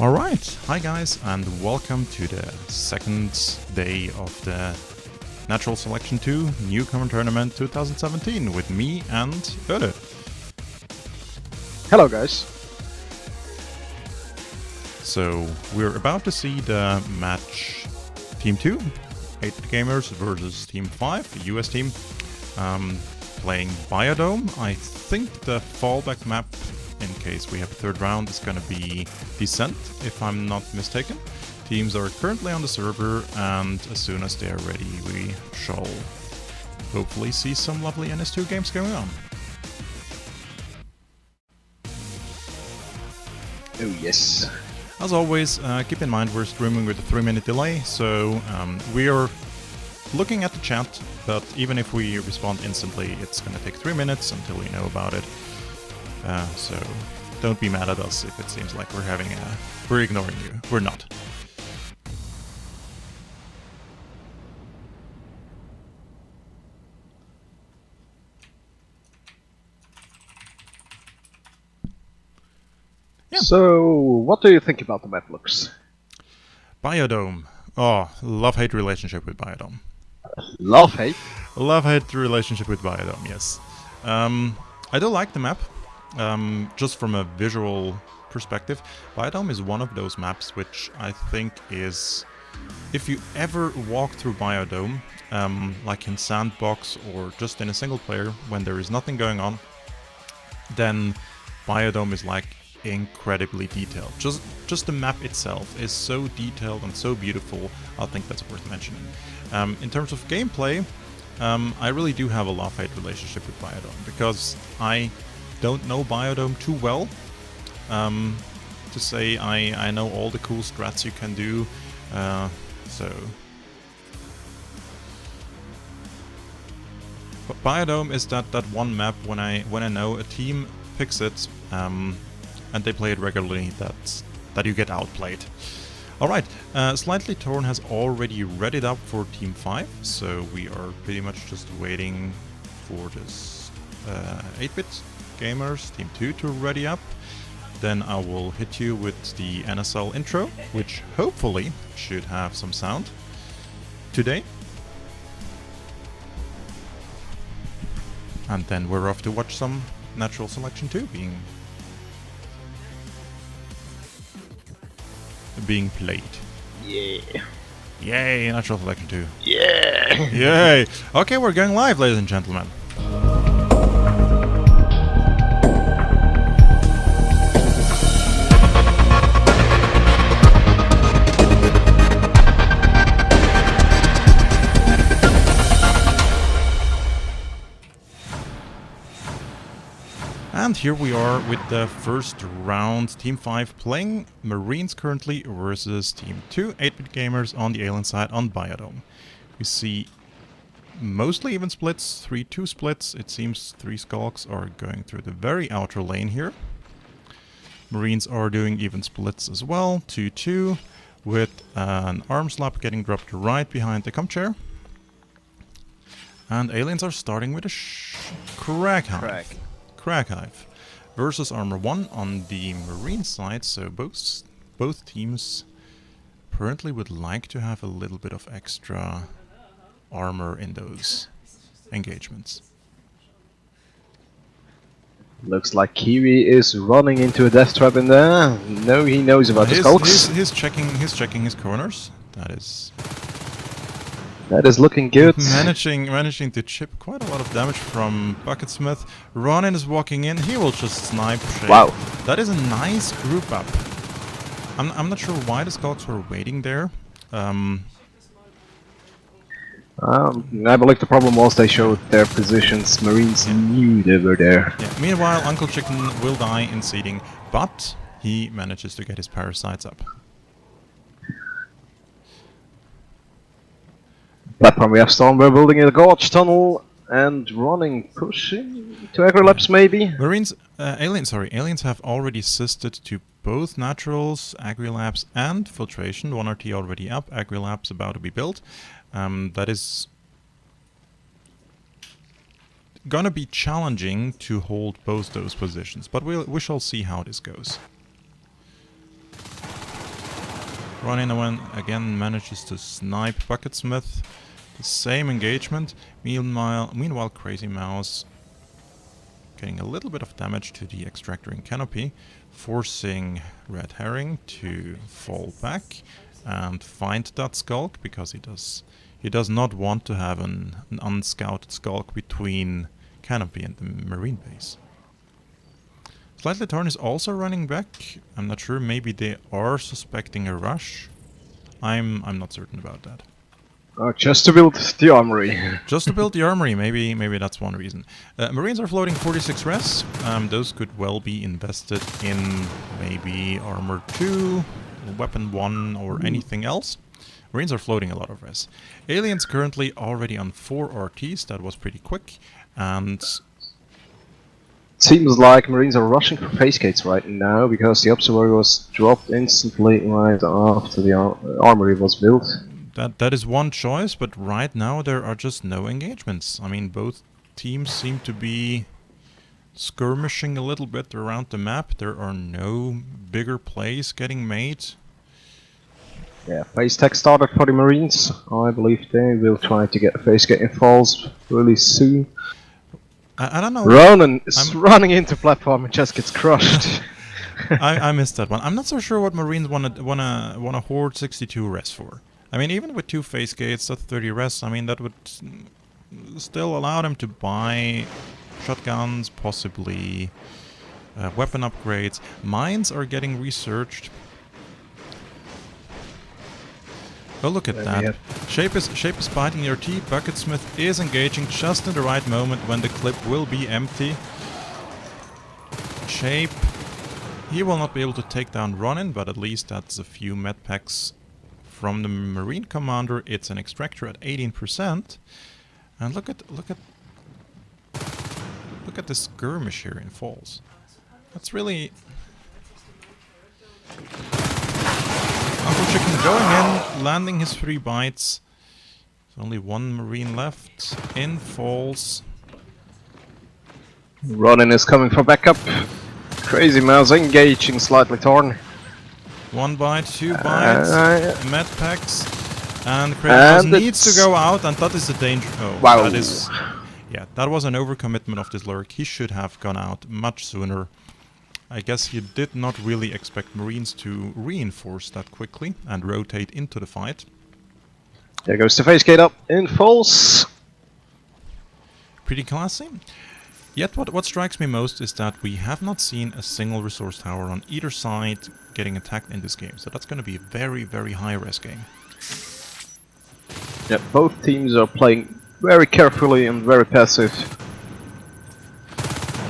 Alright, hi guys and welcome to the second day of the Natural Selection 2 Newcomer Tournament 2017 with me and Öde. Hello guys. So we're about to see the match Team 2, 8-bit gamers versus Team 5, the US team, playing Biodome. I think the fallback map in case we have a third round is gonna be Descent, if I'm not mistaken. Teams are currently on the server, and as soon as they are ready, we shall hopefully see some lovely NS2 games going on. Oh yes. As always, keep in mind we're streaming with a 3-minute delay, so we are looking at the chat, but even if we respond instantly, it's gonna take 3 minutes until we know about it. So don't be mad at us if it seems like we're ignoring you. We're not. Yeah. So, what do you think about the map looks? Biodome. Oh, love-hate relationship with Biodome. Love-hate? Love-hate relationship with Biodome, yes. I do like the map. Just from a visual perspective, Biodome is one of those maps which I think is, if you ever walk through Biodome, like in Sandbox or just in a single player when there is nothing going on, then Biodome is like incredibly detailed. Just the map itself is so detailed and so beautiful. I think that's worth mentioning. In terms of gameplay, I really do have a love-hate relationship with Biodome because I don't know Biodome too well to say I know all the cool strats you can do, so but Biodome is that one map when I know a team picks it and they play it regularly, that you get outplayed. Alright, Slightly Torn has already readied up for Team 5, so we are pretty much just waiting for this 8-bit gamers, Team 2 to ready up. Then I will hit you with the NSL intro, which hopefully should have some sound today. And then we're off to watch some Natural Selection 2 being played. Yeah. Yay, Natural Selection 2. Yeah. Yay! Okay, we're going live, ladies and gentlemen. And here we are with the first round, Team 5 playing Marines currently versus Team 2, 8-bit gamers on the alien side on Biodome. We see mostly even splits, 3-2 splits. It seems 3 skulks are going through the very outer lane here. Marines are doing even splits as well, 2-2, with an arm slap getting dropped right behind the comp chair. And aliens are starting with a Crack Hive versus Armor 1 on the Marine side, so both teams apparently would like to have a little bit of extra armor in those engagements. Looks like Kiwi is running into a death trap in there. No, he knows about the skulks. He's checking his corners. That is looking good. Managing to chip quite a lot of damage from Bucketsmith. Ronin is walking in. He will just snipe Shade. Wow. That is a nice group up. I'm not sure why the skulks were waiting there. I believe the problem was they showed their positions. Marines knew they were there. Yeah. Meanwhile, Uncle Chicken will die in seeding, but he manages to get his parasites up. Platform we have Storm, we're building a gorge tunnel and running, pushing to agri-labs maybe. Aliens have already assisted to both naturals, agri-labs and filtration. 1 RT already up, agri-labs about to be built. That is gonna be challenging to hold both those positions, but we shall see how this goes. Run in and again manages to snipe Bucketsmith. The same engagement. Meanwhile, Crazy Mouse getting a little bit of damage to the extractor in canopy, forcing Red Herring to fall back and find that skulk, because he does not want to have an unscouted skulk between canopy and the marine base. Slightly Torn is also running back. I'm not sure, maybe they are suspecting a rush. I'm not certain about that. Just to build the armory. Just to build the armory, maybe that's one reason. Marines are floating 46 res. Those could well be invested in maybe armor 2, weapon 1, or anything else. Marines are floating a lot of res. Aliens currently already on 4 RTs, that was pretty quick, and... Seems like Marines are rushing for phase gates right now, because the observatory was dropped instantly right after the armory was built. That is one choice, but right now there are just no engagements. I mean, both teams seem to be skirmishing a little bit around the map. There are no bigger plays getting made. Yeah, phase tech started for the Marines. I believe they will try to get a phase gate in falls really soon. I don't know. Ronan is running into platform and just gets crushed. I missed that one. I'm not so sure what Marines wanna hoard 62 res for. I mean, even with 2 phase gates, that's 30 res. I mean, that would still allow them to buy shotguns, possibly weapon upgrades. Mines are getting researched. Oh, look at that. Shape is biting your teeth. Bucketsmith is engaging just in the right moment when the clip will be empty. Shape. He will not be able to take down Ronin, but at least that's a few med packs from the Marine Commander. It's an extractor at 18%. And look at this skirmish here in Falls. That's really... Uncle Chicken going in, landing his 3 bites. There's only 1 Marine left in Falls. Ronin is coming for backup. Crazy Mouse engaging Slightly Torn. 1 bite, 2 bites, med packs, and Crazy Mouse needs to go out, and that is a danger. Oh, wow. That is... Yeah, that was an overcommitment of this lurk. He should have gone out much sooner. I guess he did not really expect Marines to reinforce that quickly and rotate into the fight. There goes the phase gate up in Falls. Pretty classy. Yet what strikes me most is that we have not seen a single resource tower on either side getting attacked in this game. So that's going to be a very, very high res game. Yeah, both teams are playing very carefully and very passive.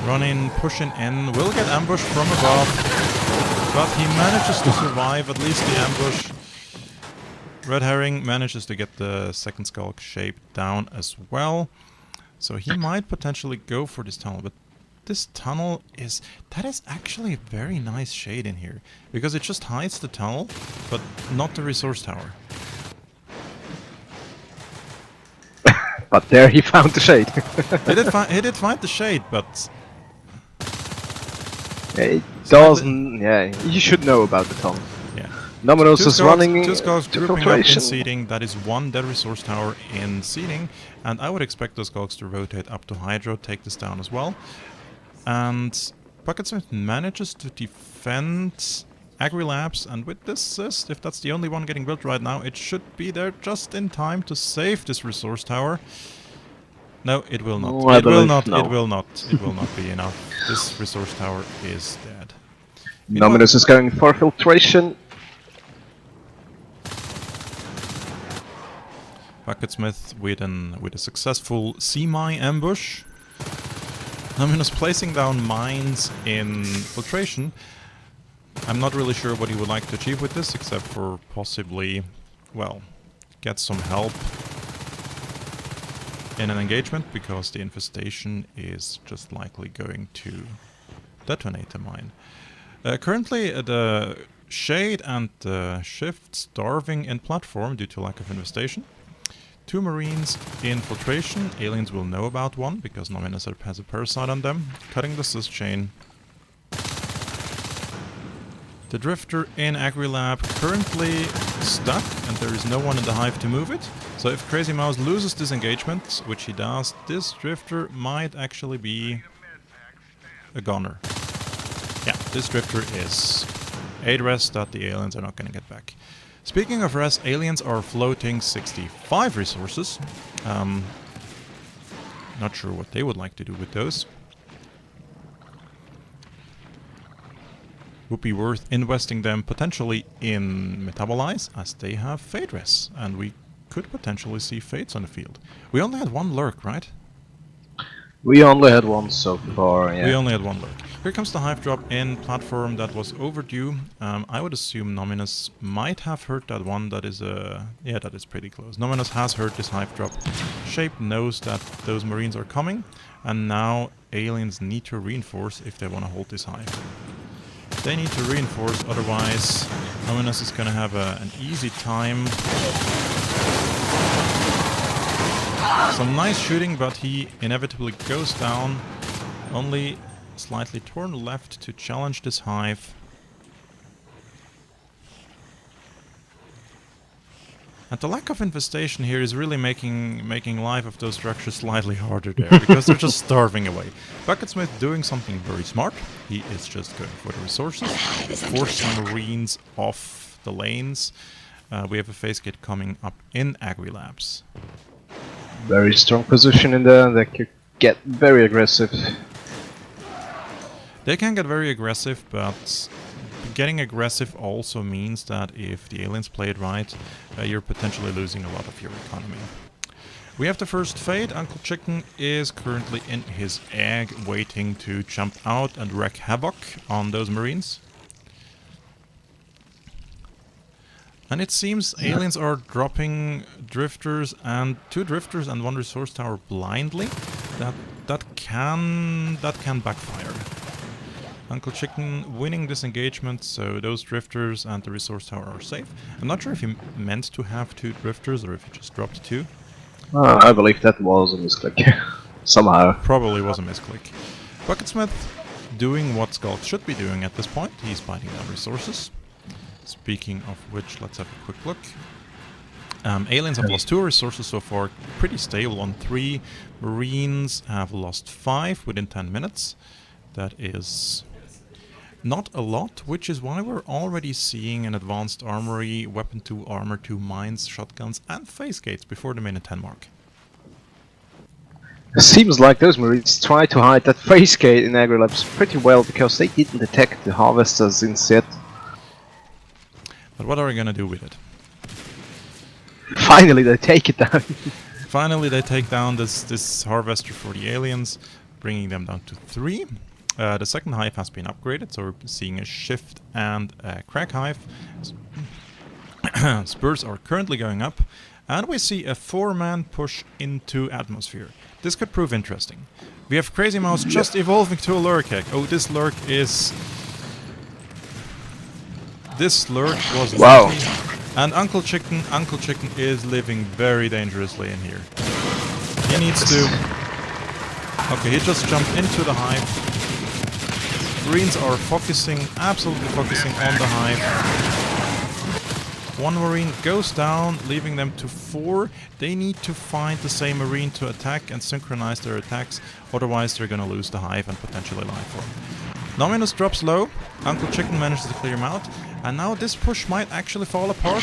Running, pushing in, will get ambushed from above, but he manages to survive at least the ambush. Red Herring manages to get the second skulk shape down as well. So he might potentially go for this tunnel, but this tunnel is... That is actually a very nice shade in here, because it just hides the tunnel, but not the resource tower. But there he found the shade. He did find the shade, but... It doesn't... Yeah, you should know about the tunnel. Yeah. Nominus is running 2 skulks to grouping up in filtration. seeding. That is 1 dead resource tower in seeding, and I would expect those skulks to rotate up to Hydro, take this down as well. And Bucketsmith manages to defend Agri-Labs, and with this assist, if that's the only one getting built right now, it should be there just in time to save this resource tower. No, it will not. Oh, It will not. no. It will not. It will not be enough. This resource tower is dead. Nominus is going for filtration. Bucketsmith with a successful semi ambush. Nominus placing down mines in filtration. I'm not really sure what he would like to achieve with this, except for possibly, well, get some help in an engagement, because the infestation is just likely going to detonate the mine. Currently, the Shade and the Shift starving in platform due to lack of infestation. 2 Marines in filtration. Aliens will know about 1, because Nominus has a parasite on them. Cutting the sys chain. The Drifter in Agri-Lab currently stuck, and there is no one in the hive to move it. So if Crazy Mouse loses this engagement, which he does, this Drifter might actually be a goner. Yeah, this Drifter is 8 res that the aliens are not going to get back. Speaking of res, aliens are floating 65 resources. Not sure what they would like to do with those. Would be worth investing them potentially in Metabolize, as they have Fade res, and we could potentially see Fades on the field. We only had one lurk, right? We only had one so far, yeah. We only had one lurk. Here comes the hive drop in platform that was overdue. I would assume Nominus might have heard that one. That is yeah, that is pretty close. Nominus has heard this hive drop. Shape knows that those Marines are coming, and now aliens need to reinforce if they want to hold this hive. They need to reinforce, otherwise Nominus is gonna have an easy time. Some nice shooting, but he inevitably goes down. Only slightly torn left to challenge this hive. And the lack of infestation here is really making life of those structures slightly harder there, because they're just starving away. Bucketsmith doing something very smart. He is just going for the resources, force Marines off the lanes. We have a phase gate coming up in Agri-Labs. Very strong position in there. They could get very aggressive. They can get very aggressive, but getting aggressive also means that if the aliens play it right, you're potentially losing a lot of your economy. We have the first fade. Uncle Chicken is currently in his egg, waiting to jump out and wreak havoc on those Marines. And it seems aliens are dropping drifters and 2 drifters and 1 resource tower blindly. That can backfire. Uncle Chicken winning this engagement, so those drifters and the resource tower are safe. I'm not sure if he meant to have 2 drifters or if he just dropped 2. I believe that was a misclick. Somehow. Probably was a misclick. Bucketsmith doing what Skulk should be doing at this point. He's biting down resources. Speaking of which, let's have a quick look. Aliens have lost 2 resources so far, pretty stable on 3. Marines have lost 5 within 10 minutes. That is not a lot, which is why we're already seeing an advanced armory, weapon 2, armor 2, mines, shotguns, and phase gates before the minute 10 mark. It seems like those Marines try to hide that phase gate in Agri-Labs pretty well, because they didn't detect the harvesters in set. But what are we gonna do with it? Finally they take it down. Finally they take down this harvester for the aliens, bringing them down to 3. The second hive has been upgraded, so we're seeing a shift and a crack hive. Spurs are currently going up, and we see a 4-man push into atmosphere. This could prove interesting. We have Crazy Mouse just evolving to a lurk egg. Oh, this lurk is... This lurk was wow. lucky. And Uncle Chicken is living very dangerously in here. He needs to... Okay, he just jumped into the hive. Marines are focusing, absolutely focusing on the hive. 1 Marine goes down, leaving them to 4. They need to find the same Marine to attack and synchronize their attacks, otherwise they're gonna lose the hive and potentially life form. Nominus drops low, Uncle Chicken manages to clear him out, and now this push might actually fall apart.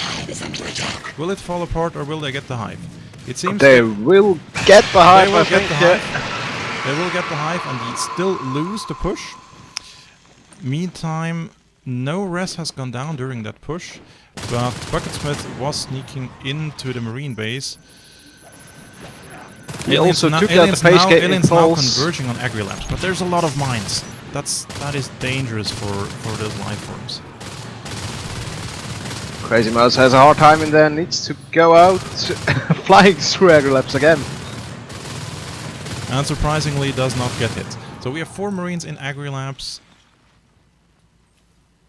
Will it fall apart or will they get the hive? It seems they will get the hive, I think. They will get the hive and they still lose the push. Meantime, no res has gone down during that push, but Bucketsmith was sneaking into the Marine base. He also took out the phase gate aliens now impulse. converging on Agri-Labs, but there's a lot of mines. That is dangerous for those life forms. Crazy Mouse has a hard time in there, needs to go out flying through Agri-Labs again. And surprisingly does not get hit. So we have 4 Marines in Agri-Labs.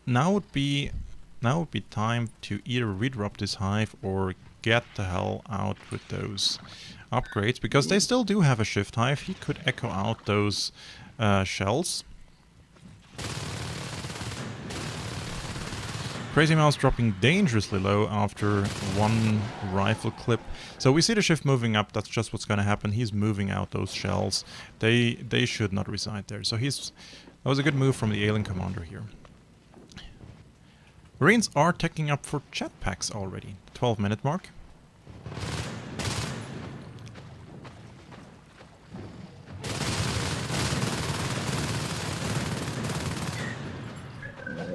Now would be time to either redrop this hive or get the hell out with those upgrades, because they still do have a shift hive. He could echo out those shells. Crazy Mouse dropping dangerously low after one rifle clip. So we see the shift moving up. That's just what's going to happen. He's moving out those shells. They should not reside there. So that was a good move from the alien commander here. Marines are taking up for jetpacks already. 12-minute mark.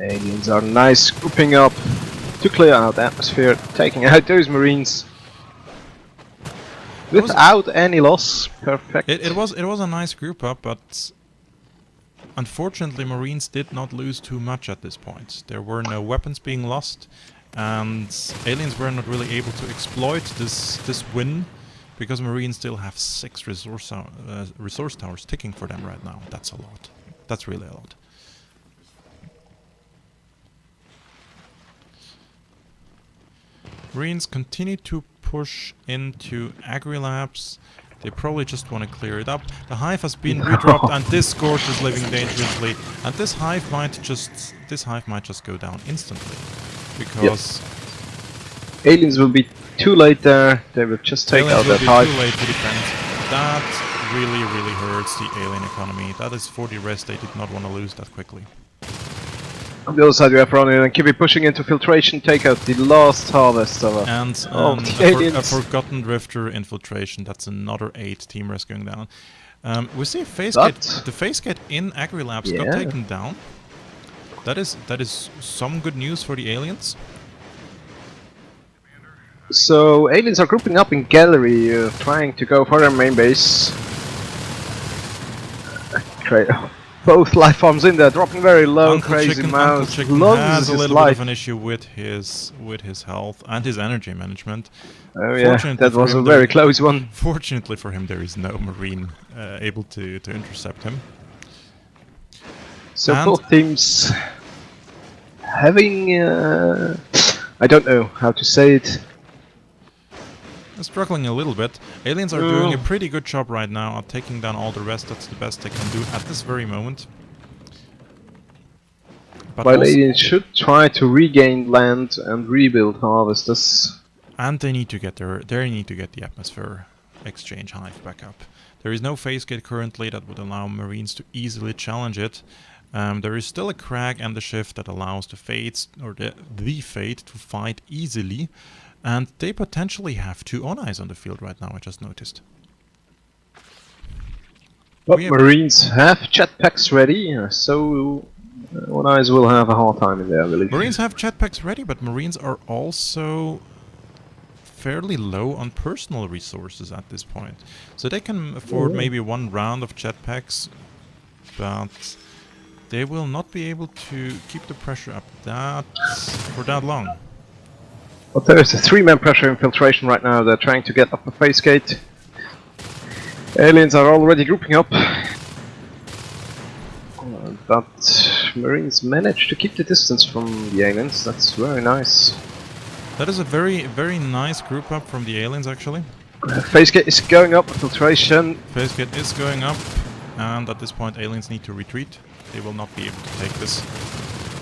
Aliens are nice grouping up to clear out the atmosphere, taking out those Marines without any loss. Perfect. It was a nice group up, but unfortunately Marines did not lose too much at this point. There were no weapons being lost, and aliens were not really able to exploit this win because Marines still have 6 resource towers ticking for them right now. That's a lot. That's really a lot. Marines continue to push into Agri-Labs. They probably just want to clear it up. The hive has been redropped, and this Scourge is living dangerously. And this hive might just go down instantly, because aliens will be too late there. They will just take out that hive. Too late to defend. That really hurts the alien economy. That is 40 res. They did not want to lose that quickly. On the other side, we have Ronin and Kibby pushing into filtration, take out the last harvest of a forgotten drifter infiltration. That's another 8 team res going down. We see the face gate in Agri-Labs got taken down. That is some good news for the aliens. So aliens are grouping up in gallery, trying to go for their main base. Both life forms in there, dropping very low. Uncle Crazy Mouse has a little bit of an issue with his health and his energy management. Oh yeah, that was a very close one. Fortunately for him, there is no Marine able to intercept him. So both teams having I don't know how to say it. Struggling a little bit. Aliens are doing a pretty good job right now at taking down all the rest. That's the best they can do at this very moment. But while aliens should try to regain land and rebuild harvesters. And they need to get the atmosphere exchange hive back up. There is no phase gate currently that would allow Marines to easily challenge it. There is still a crag and the shift that allows the Fates, or the Fate, to fight easily. And they potentially have 2 on-eyes on the field right now, I just noticed. But Marines have jetpacks ready, so on-eyes will have a hard time in there, I believe. Marines have jetpacks ready, but Marines are also fairly low on personal resources at this point. So they can afford maybe 1 round of jetpacks, but they will not be able to keep the pressure up for that long. But there is a 3-man pressure infiltration right now. They're trying to get up the face gate. Aliens are already grouping up. But Marines managed to keep the distance from the aliens. That's very nice. That is a very nice group up from the aliens, actually. Face gate is going up. Filtration. Face gate is going up. And at this point, aliens need to retreat. They will not be able to take this.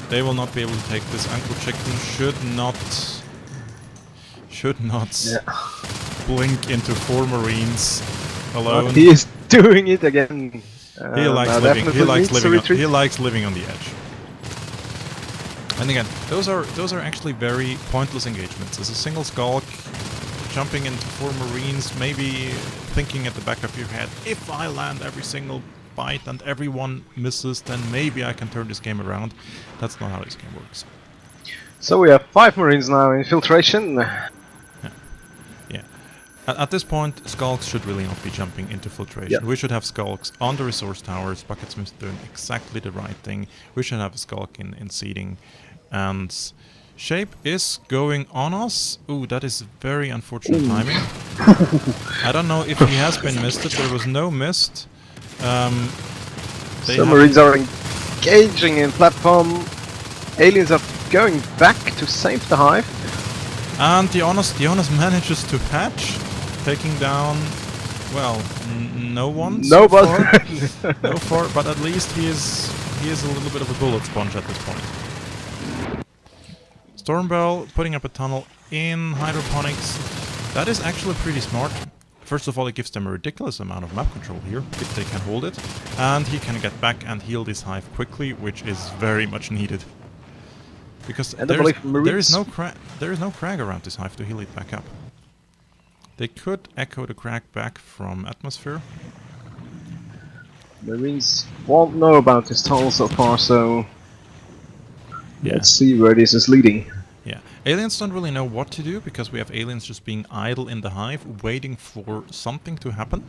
They will not be able to take this. Uncle Chicken should not blink into 4 Marines alone. But he is doing it again. He likes living on the edge. And again, those are actually very pointless engagements. As a single Skulk, jumping into 4 Marines, maybe thinking at the back of your head, if I land every single bite and everyone misses, then maybe I can turn this game around. That's not how this game works. So we have 5 Marines now in filtration. At this point, Skulks should really not be jumping into filtration. We should have Skulks on the resource towers. Bucketsmith's doing exactly the right thing. We should have a Skulk in seeding. And Shape is going on us. Ooh, that is very unfortunate timing. I don't know if he has been misted. There was no mist. Some Marines are engaging in platform. Aliens are going back to save the hive. And the honest manages to hatch, taking down, well, no one. Nobody. No far, but at least he is a little bit of a bullet sponge at this point. Stormbell putting up a tunnel in hydroponics. That is actually pretty smart. First of all, it gives them a ridiculous amount of map control here, if they can hold it. And he can get back and heal this hive quickly, which is very much needed. Because there is no crag around this hive to heal it back up. They could echo the crag back from atmosphere. Marines won't know about this tunnel so far, so yeah. Let's see where this is leading. Yeah, aliens don't really know what to do because we have aliens just being idle in the hive, waiting for something to happen.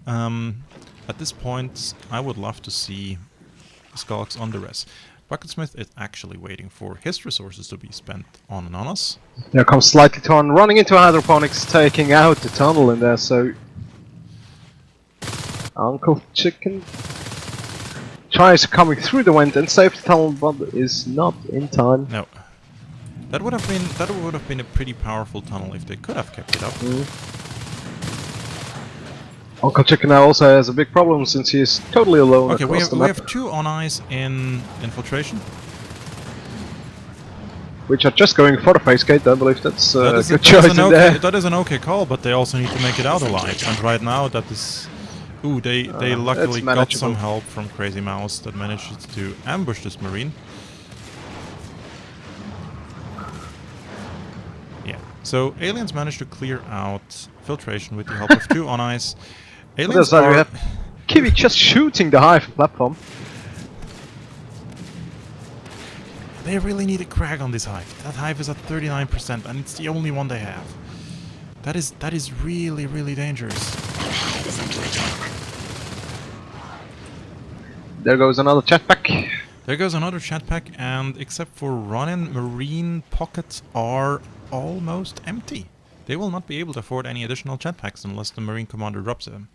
At this point, I would love to see Skulks on the res. Bucketsmith is actually waiting for his resources to be spent on us. There comes Slightly Torn running into hydroponics, taking out the tunnel in there, so Uncle Chicken tries coming through the vent and save the tunnel, but is not in time. No. That would have been a pretty powerful tunnel if they could have kept it up. Uncle Chicken now also has a big problem since he is totally alone. Okay, we we have 2 on eyes in infiltration, which are just going for the face gate. I believe that's a good choice in there. That is an okay call, but they also need to make it out alive. And right now, that is. Ooh, they luckily got some help from Crazy Mouse that managed to ambush this Marine. Yeah, so aliens managed to clear out filtration with the help of 2 on eyes. Aliens are... We have Kiwi just shooting the hive platform. They really need a crag on this hive. That hive is at 39% and it's the only one they have. That is really, really dangerous. There goes another jetpack. There goes another jetpack, and except for run-in, Marine pockets are almost empty. They will not be able to afford any additional jetpacks unless the Marine commander drops them.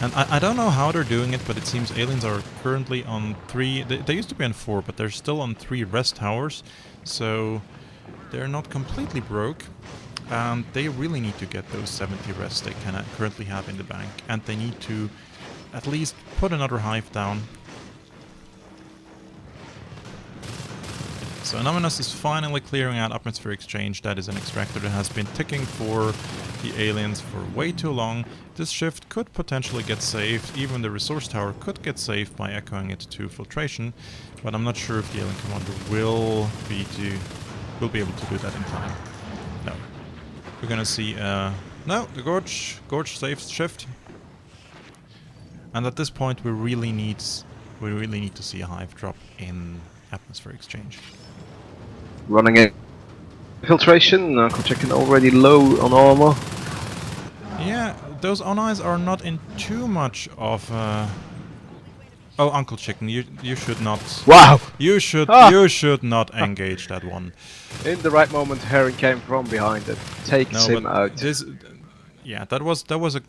And I don't know how they're doing it, but it seems aliens are currently on 3... They used to be on 4, but they're still on 3 rest towers. So they're not completely broke. And they really need to get those 70 rests they can currently have in the bank. And they need to at least put another hive down. So Anomalous is finally clearing out Atmosphere Exchange. That is an extractor that has been ticking for the aliens for way too long. This shift could potentially get saved. Even the resource tower could get saved by echoing it to filtration. But I'm not sure if the alien commander will be able to do that in time. No. We're gonna see no, the Gorge saves shift. And at this point we really need to see a hive drop in Atmosphere Exchange. Running in filtration, Uncle Chicken already low on armor. Yeah, those on-eyes are not in too much of Oh, Uncle Chicken, you should not. Wow! You should not engage that one. In the right moment, Herring came from behind and takes him out. Yeah, that was a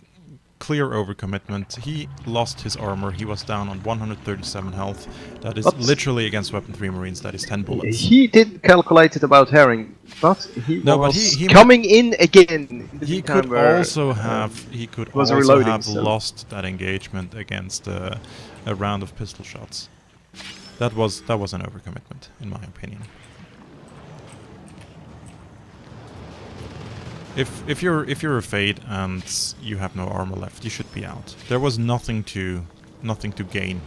clear overcommitment. He lost his armor. He was down on 137 health. That is literally against Weapon 3 Marines. That is 10 bullets. He did calculate it about Herring, but he was coming in again. He could also have lost that engagement against a round of pistol shots. That was an overcommitment, in my opinion. If you're a Fade and you have no armor left, you should be out. There was nothing to gain.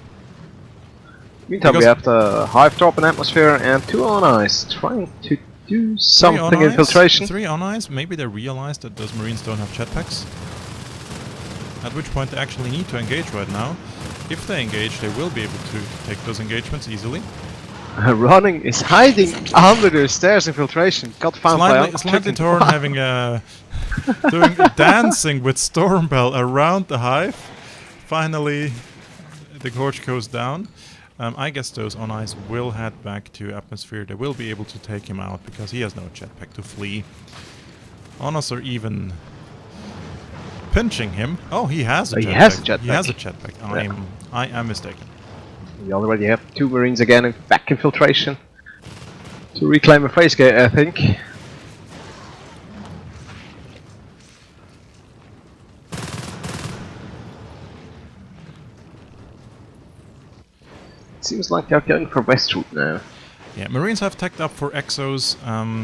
Meantime, we have the hive drop in atmosphere and 2 on eyes trying to do something in filtration. 3 on eyes. Maybe they realized that those Marines don't have jetpacks. At which point they actually need to engage right now. If they engage, they will be able to take those engagements easily. Running is hiding under the stairs infiltration. Got found by Slightly Torn having doing dancing with Stormbell around the hive. Finally, the Gorge goes down. I guess those on eyes will head back to Atmosphere. They will be able to take him out because he has no jetpack to flee. Onos are even pinching him. Oh, he has a jetpack. He has a jetpack. I am mistaken. We already have 2 Marines again back in filtration to reclaim a face gate, I think. It seems like they're going for west route now. Yeah, Marines have teched up for exos.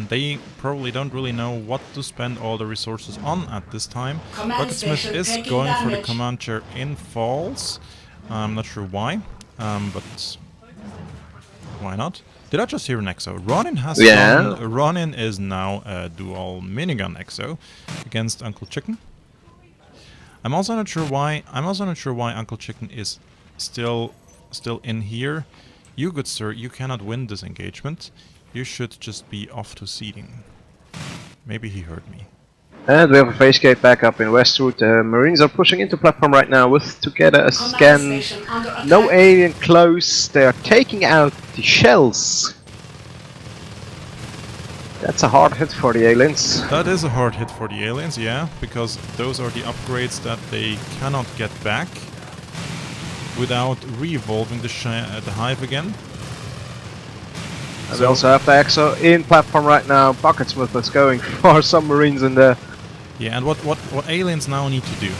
They probably don't really know what to spend all the resources on at this time. Bucketsmith is going for the command chair in falls. I'm not sure why, but why not? Did I just hear an exo? Ronin has Yeah. gone. Ronin is now a dual minigun exo against Uncle Chicken. I'm also not sure why. Uncle Chicken is still in here. You, good sir, you cannot win this engagement. You should just be off to seeding. Maybe he heard me. And we have a phase gate back up in Westwood. Marines are pushing into platform right now with together a scan. No alien close. They are taking out the shells. That's a hard hit for the aliens. That is a hard hit for the aliens, yeah, because those are the upgrades that they cannot get back without re-evolving the hive again. And we also have the EXO in platform right now. Bucketsmith is going for some Marines in there. Yeah, and what aliens now need to do?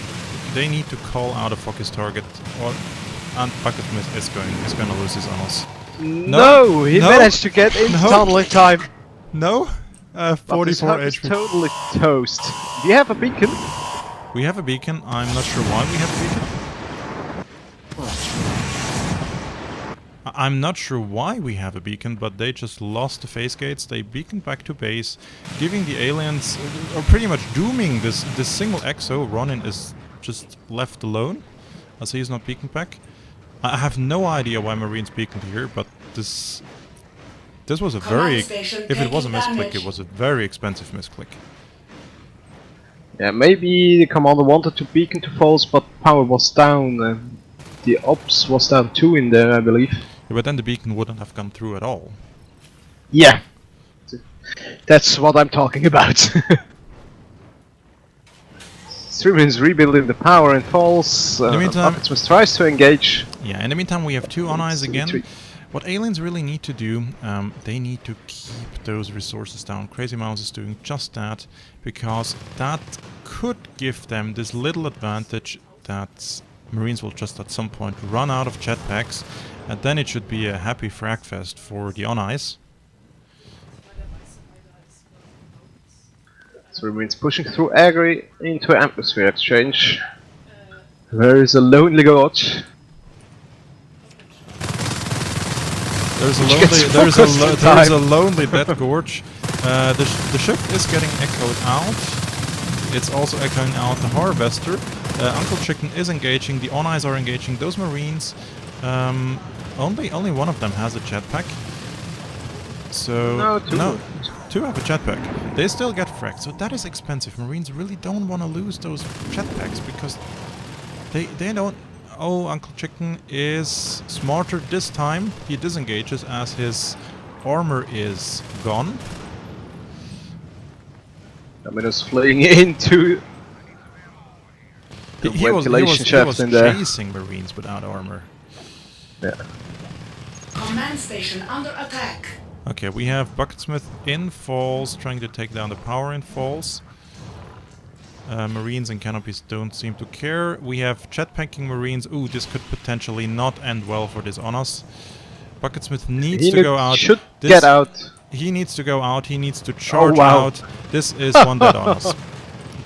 They need to call out a focus target, and Bucketsmith is gonna lose his honors. No, he managed to get into tunnel in time. No, 44 HP. HP. Totally toast. Do you have a beacon? We have a beacon. I'm not sure why we have a beacon. I'm not sure why we have a beacon, but they just lost the phase gates. They beaconed back to base, giving the aliens, or pretty much dooming this single exo. Ronin is just left alone, as he's not beaconed back. I have no idea why Marines beaconed here, but this was a very, if it was a misclick, it was a very expensive misclick. Yeah, maybe the commander wanted to beacon to falls, but power was down. The ops was down too in there, I believe. Yeah, but then the beacon wouldn't have gone through at all. Yeah, that's what I'm talking about. Streaming's rebuilding the power and falls. In the meantime, Bucketsmith tries to engage. Yeah, in the meantime we have two on-eyes again. What aliens really need to do, they need to keep those resources down. Crazy Mouse is doing just that, because that could give them this little advantage that Marines will just at some point run out of jetpacks, and then it should be a happy frag fest for the on-eyes. So Marines pushing through Agri into atmosphere exchange. There is a lonely gorge. There's a lonely dead gorge. The ship is getting echoed out. It's also echoing out the harvester. Uncle Chicken is engaging. The on-eyes are engaging. Those Marines, only one of them has a jetpack. So two have a jetpack. They still get fragged, so that is expensive. Marines really don't want to lose those jetpacks because they don't. Oh, Uncle Chicken is smarter this time. He disengages as his armor is gone. Dominus fleeing into the ventilation shafts in there. He was chasing Marines without armor. Yeah. Command station under attack. Okay, we have Bucketsmith in falls, trying to take down the power in falls. Marines and canopies don't seem to care. We have jetpacking Marines. Ooh, this could potentially not end well for this on us. Bucketsmith needs to go out. Get out. He needs to go out. He needs to charge out. This is one dead on us.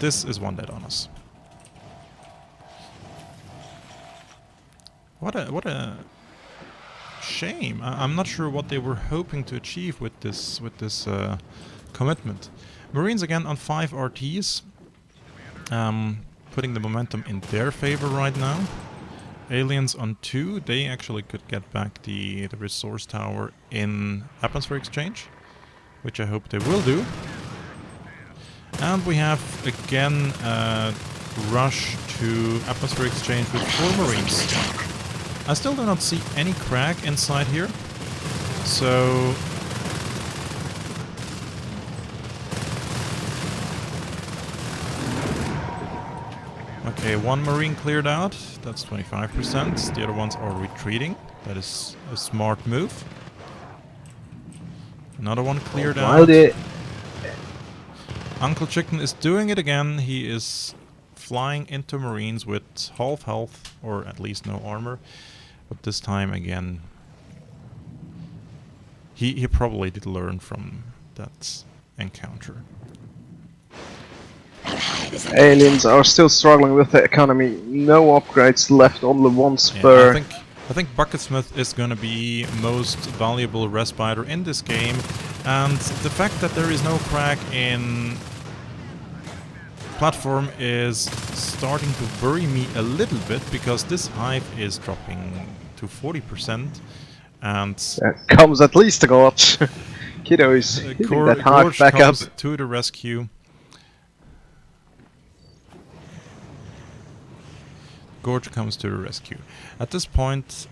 This is one dead on us. What a shame. I'm not sure what they were hoping to achieve with this commitment. Marines again on 5 RTs. Putting the momentum in their favor right now. Aliens on 2, they actually could get back the resource tower in atmosphere exchange, which I hope they will do. And we have again rush to atmosphere exchange with 4 Marines. I still do not see any crack inside here, so okay, 1 Marine cleared out, that's 25%, the other ones are retreating, that is a smart move. Another one cleared out. Uncle Chicken is doing it again, he is flying into Marines with half health, or at least no armor, but this time again he probably did learn from that encounter. Aliens are still struggling with the economy. No upgrades left, only one spur. Yeah, I think Bucketsmith is gonna be most valuable respiter in this game, and the fact that there is no crack in platform is starting to worry me a little bit, because this hive is dropping to 40%, and Comes at least a god. Kiddo is hitting that hive Gorge back up. comes to the rescue. Gorge comes to the rescue. At this point,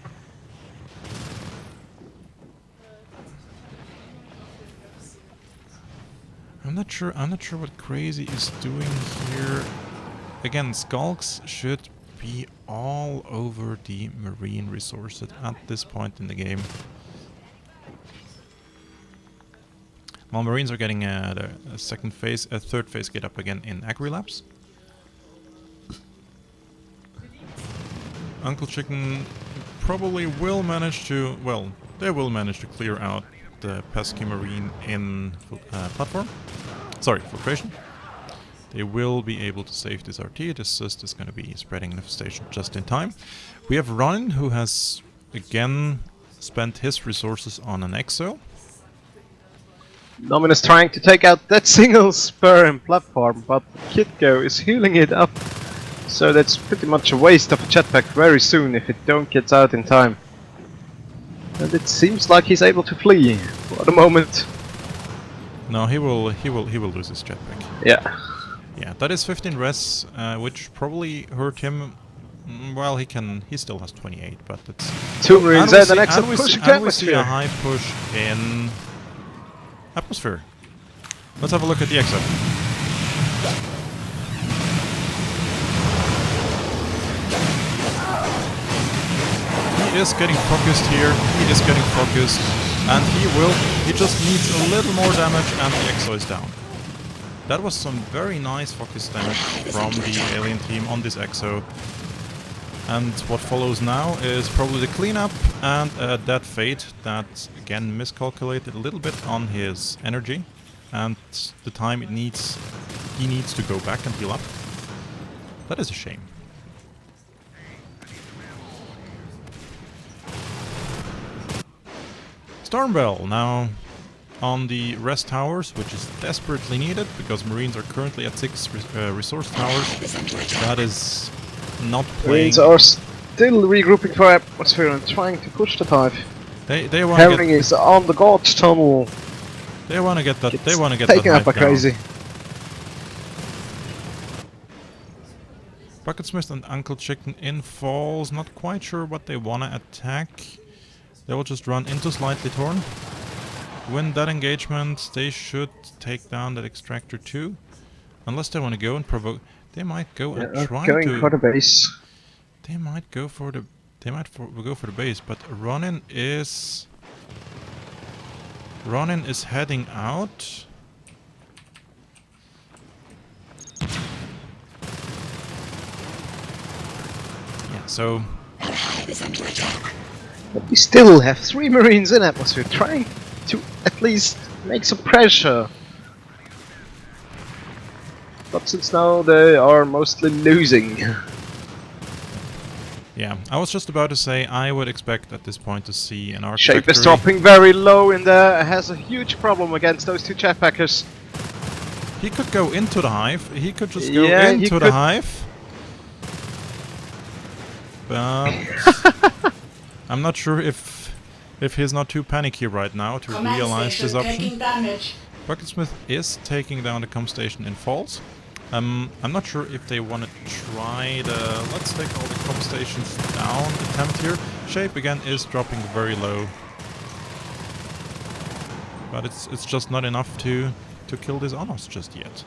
I'm not sure what Crazy is doing here. Again, Skulks should be all over the marine resources at this point in the game. While Marines are getting a third phase get up again in Agri-Labs. Uncle Chicken probably will manage to, well, they will manage to clear out the pesky marine in platform. Sorry, filtration. They will be able to save this RT. This cyst is going to be spreading infestation just in time. We have Ronin, who has again spent his resources on an exo. Nomin is trying to take out that single spur in platform, but Kitgo is healing it up. So that's pretty much a waste of a jetpack very soon if it don't get out in time. And it seems like he's able to flee for the moment. No, he will lose his jetpack. Yeah. Yeah, that is 15 res, which probably hurt him. Well, he still has 28, but it's... Two Marines and an exo pushing to and we see a atmosphere. high push in atmosphere. Let's have a look at the exo. He is getting focused here, he is getting focused, and he just needs a little more damage and the exo is down. That was some very nice focus damage from the alien team on this exo. And what follows now is probably the cleanup and a dead fate that again miscalculated a little bit on his energy and the time he needs to go back and heal up. That is a shame. Stormbell now on the rest towers, which is desperately needed because Marines are currently at 6 resource towers. That is not playing. Marines are still regrouping for atmosphere and trying to push the hive. They want Herring is on the Gorge tunnel. They want to get that. They want to get taken that up by hive down. Crazy. Bucketsmith and Uncle Chicken in falls. Not quite sure what they want to attack. They will just run into Slightly Torn. Win that engagement. They should take down that extractor too. Unless they want to go and provoke. They might go and try going to... for the base. They might go for the... go for the base, but Ronin is heading out. Yeah, so... But we still have 3 Marines in atmosphere trying to at least make some pressure. But since now they are mostly losing. Yeah, I was just about to say I would expect at this point to see an arc Shape is victory. dropping very low in there, has a huge problem against those 2 jetpackers. He could go into the hive. He could just go Yeah, into the hive. But I'm not sure if he's not too panicky right now to Command realize station this option. taking damage. Bucketsmith is taking down the comm station in falls. I'm not sure if they want to try the... Let's take all the comm stations down attempt here. Shape again is dropping very low. But it's just not enough to kill this Anos just yet.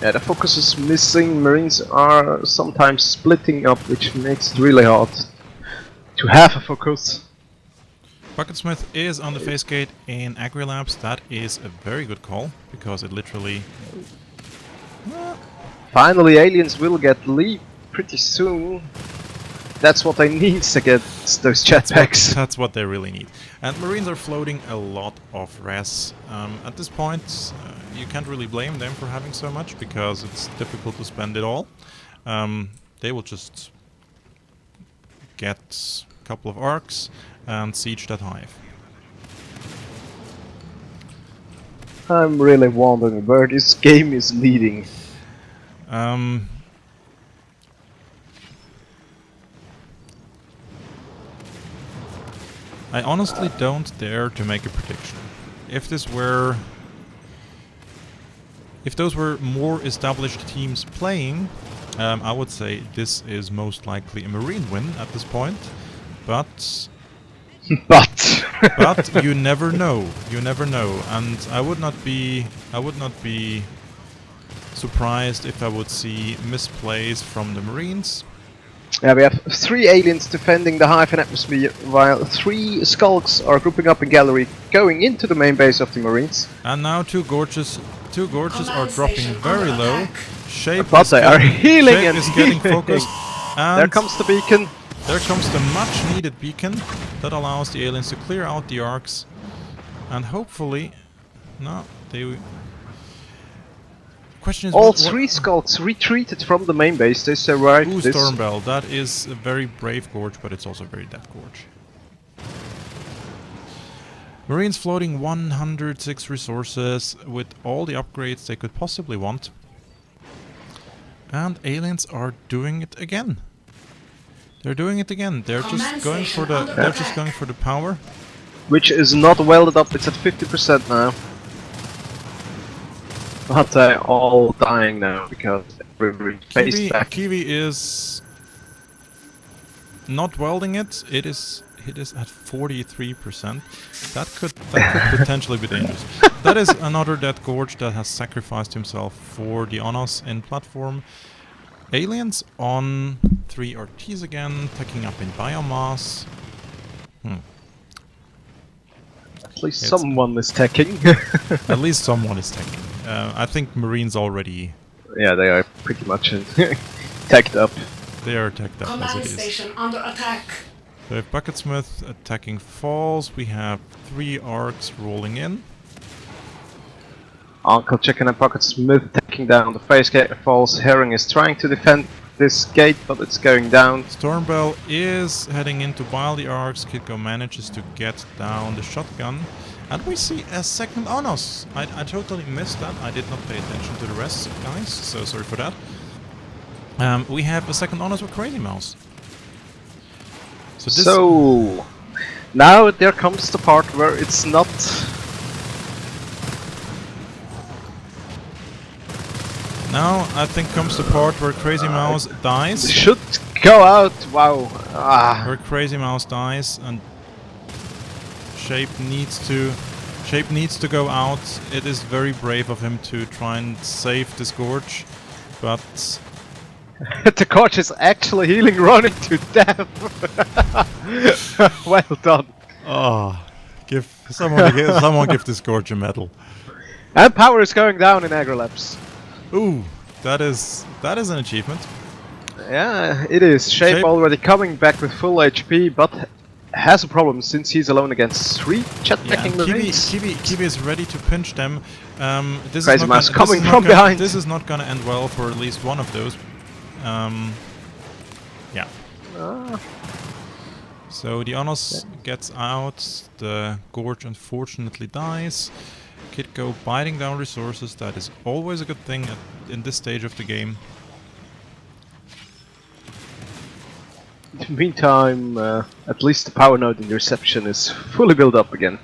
Yeah, the focus is missing. Marines are sometimes splitting up, which makes it really hard to have a focus. Bucketsmith is on the face gate in Agri-Labs. That is a very good call, because it literally... Finally, aliens will get leap pretty soon. That's what they need against those jetpacks. That's what they really need. And Marines are floating a lot of res. At this point, you can't really blame them for having so much, because it's difficult to spend it all. They will just get a couple of arcs and siege that hive. I'm really wondering where this game is leading. I honestly don't dare to make a prediction. If those were more established teams playing, I would say this is most likely a Marine win at this point. But but you never know. You never know, and I would not be surprised if I would see misplays from the Marines. Yeah, we have 3 aliens defending the hive and atmosphere, while 3 skulks are grouping up in gallery, going into the main base of the Marines. And now two gorges are dropping very low. Shape But is they are getting, healing Shape and is getting healing. focused. And There comes the beacon. there comes the much needed beacon that allows the aliens to clear out the arcs. And hopefully... No, they... Question is All what, 3 skulks retreated from the main base. They survived Ooh, this. Stormbell. That is a very brave gorge, but it's also a very dead gorge. Marines floating 106 resources with all the upgrades they could possibly want. And aliens are doing it again. They're doing it again. They're just going for the power. Which is not welded up, it's at 50% now. But they're all dying now because we're faced back. Kiwi is not welding it. It is at 43%. That could potentially be dangerous. That is another dead gorge that has sacrificed himself for the Onos in platform. Aliens on 3 RTs again, taking up in biomass. At least someone is teching. At least someone is taking. I think Marines already... Yeah, they are pretty much teched up. They are teched up as Command it is. station under attack. We have Bucketsmith attacking falls. We have 3 arcs rolling in. Uncle Chicken and Pocket Smith taking down the face gate falls. Herring is trying to defend this gate, but it's going down. Stormbell is heading in to bile the arcs. Kitgo manages to get down the shotgun. And we see a second Onos. I totally missed that. I did not pay attention to the rest, guys, so sorry for that. We have a second Onos with Crazy Mouse. So now there comes the part where it's not... Now I think comes the part where Crazy Mouse dies. Should go out, wow. Where Crazy Mouse dies and Shape needs to go out. It is very brave of him to try and save this gorge, but the gorge is actually healing running to death. Well done. oh, someone give this gorge a medal. And power is going down in Agrolabs. Ooh, that is an achievement. Yeah, it is. Shape already coming back with full HP, but has a problem since he's alone against 3 jetpacking Marines. Kiwi is ready to pinch them. This Crazy is Mouse not coming from behind. This is not gonna end well for at least one of those. Yeah. So the Onos gets out. The gorge unfortunately dies. Kitgo biting down resources. That is always a good thing in this stage of the game. In the meantime, at least the power node in the reception is fully built up again.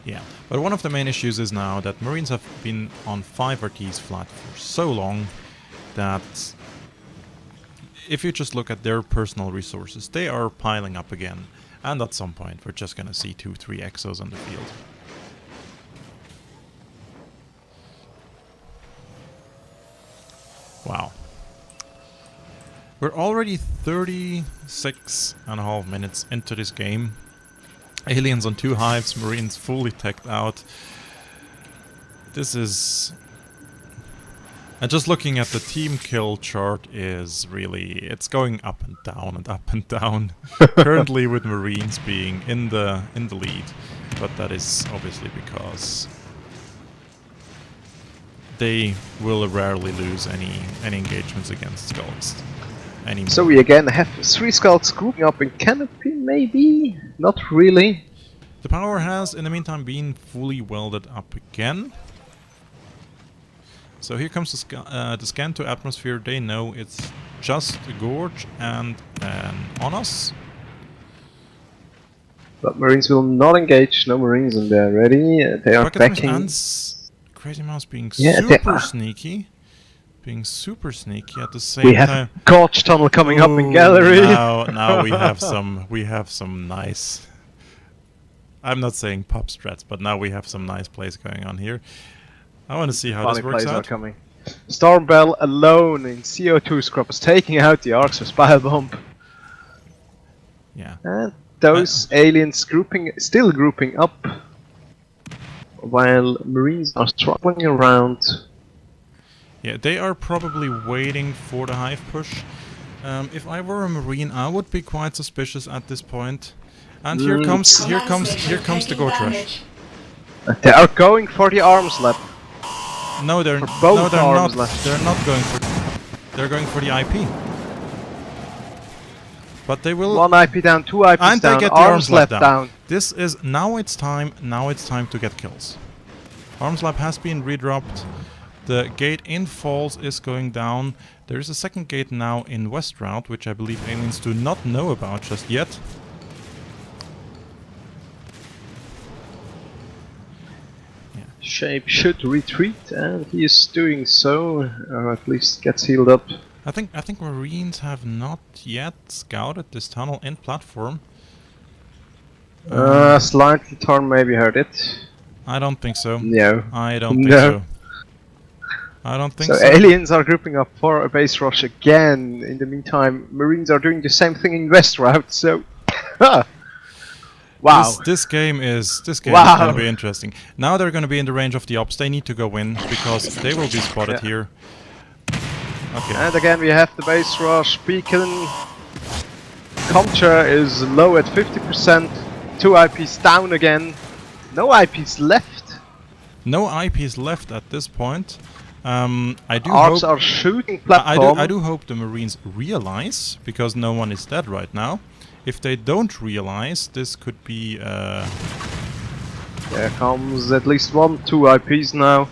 Yeah, but one of the main issues is now that Marines have been on 5 RTs flat for so long that if you just look at their personal resources, they are piling up again. And at some point, we're just gonna see 2-3 exos on the field. Wow. We're already 36.5 minutes into this game. Aliens on 2 hives, Marines fully teched out. This is And just looking at the team kill chart is really, it's going up and down and up and down. Currently with Marines being in the lead, but that is obviously because they will rarely lose any engagements against Skulks anymore. So we again have 3 Skulks grouping up in canopy, maybe? Not really. The power has in the meantime been fully welded up again. So here comes the scan to atmosphere. They know it's just a gorge and an on us. But Marines will not engage. No Marines in there. Ready? They are backing. And Crazy Mouse being Yeah, super sneaky. Being super sneaky at the same We have time. Gorge Tunnel coming up in gallery. Now we have some nice. I'm not saying pop strats, but now we have some nice plays going on here. I want to see how Funny this works plays are out. coming. Stormbell alone in CO2 scrubbers taking out the Arcs with Spire Bomb. Yeah. And those aliens still grouping up, while Marines are struggling around. Yeah, they are probably waiting for the hive push. If I were a Marine, I would be quite suspicious at this point. And here comes the Gorge Rush. They are going for the arms lap. No, they're both not. arms left. They're not going for. They're going for the IP. But they will. 1 IP down, 2 IPs and down, they get the arms left down. This is now. It's time. Now it's time to get kills. Arms lab has been redropped. The gate in Falls is going down. There is a second gate now in West Route, which I believe aliens do not know about just yet. Shape should retreat, and he is doing so, or at least gets healed up. I think Marines have not yet scouted this tunnel and platform. Slightly torn maybe heard it. I don't think so. No. I don't think so. I don't think so. So aliens are grouping up for a base rush again. In the meantime, Marines are doing the same thing in West Route, so... Wow. This game is going to be interesting. Now they're going to be in the range of the ops. They need to go in because they will be spotted here. Okay. And again we have the base rush. Beacon Comture is low at 50%. 2 IPs down again. No IPs left. No IPs left at this point. I do Arcs hope are shooting platform. I do hope the Marines realize, because no one is dead right now. If they don't realize, this could be... There comes at least 2 IPs now.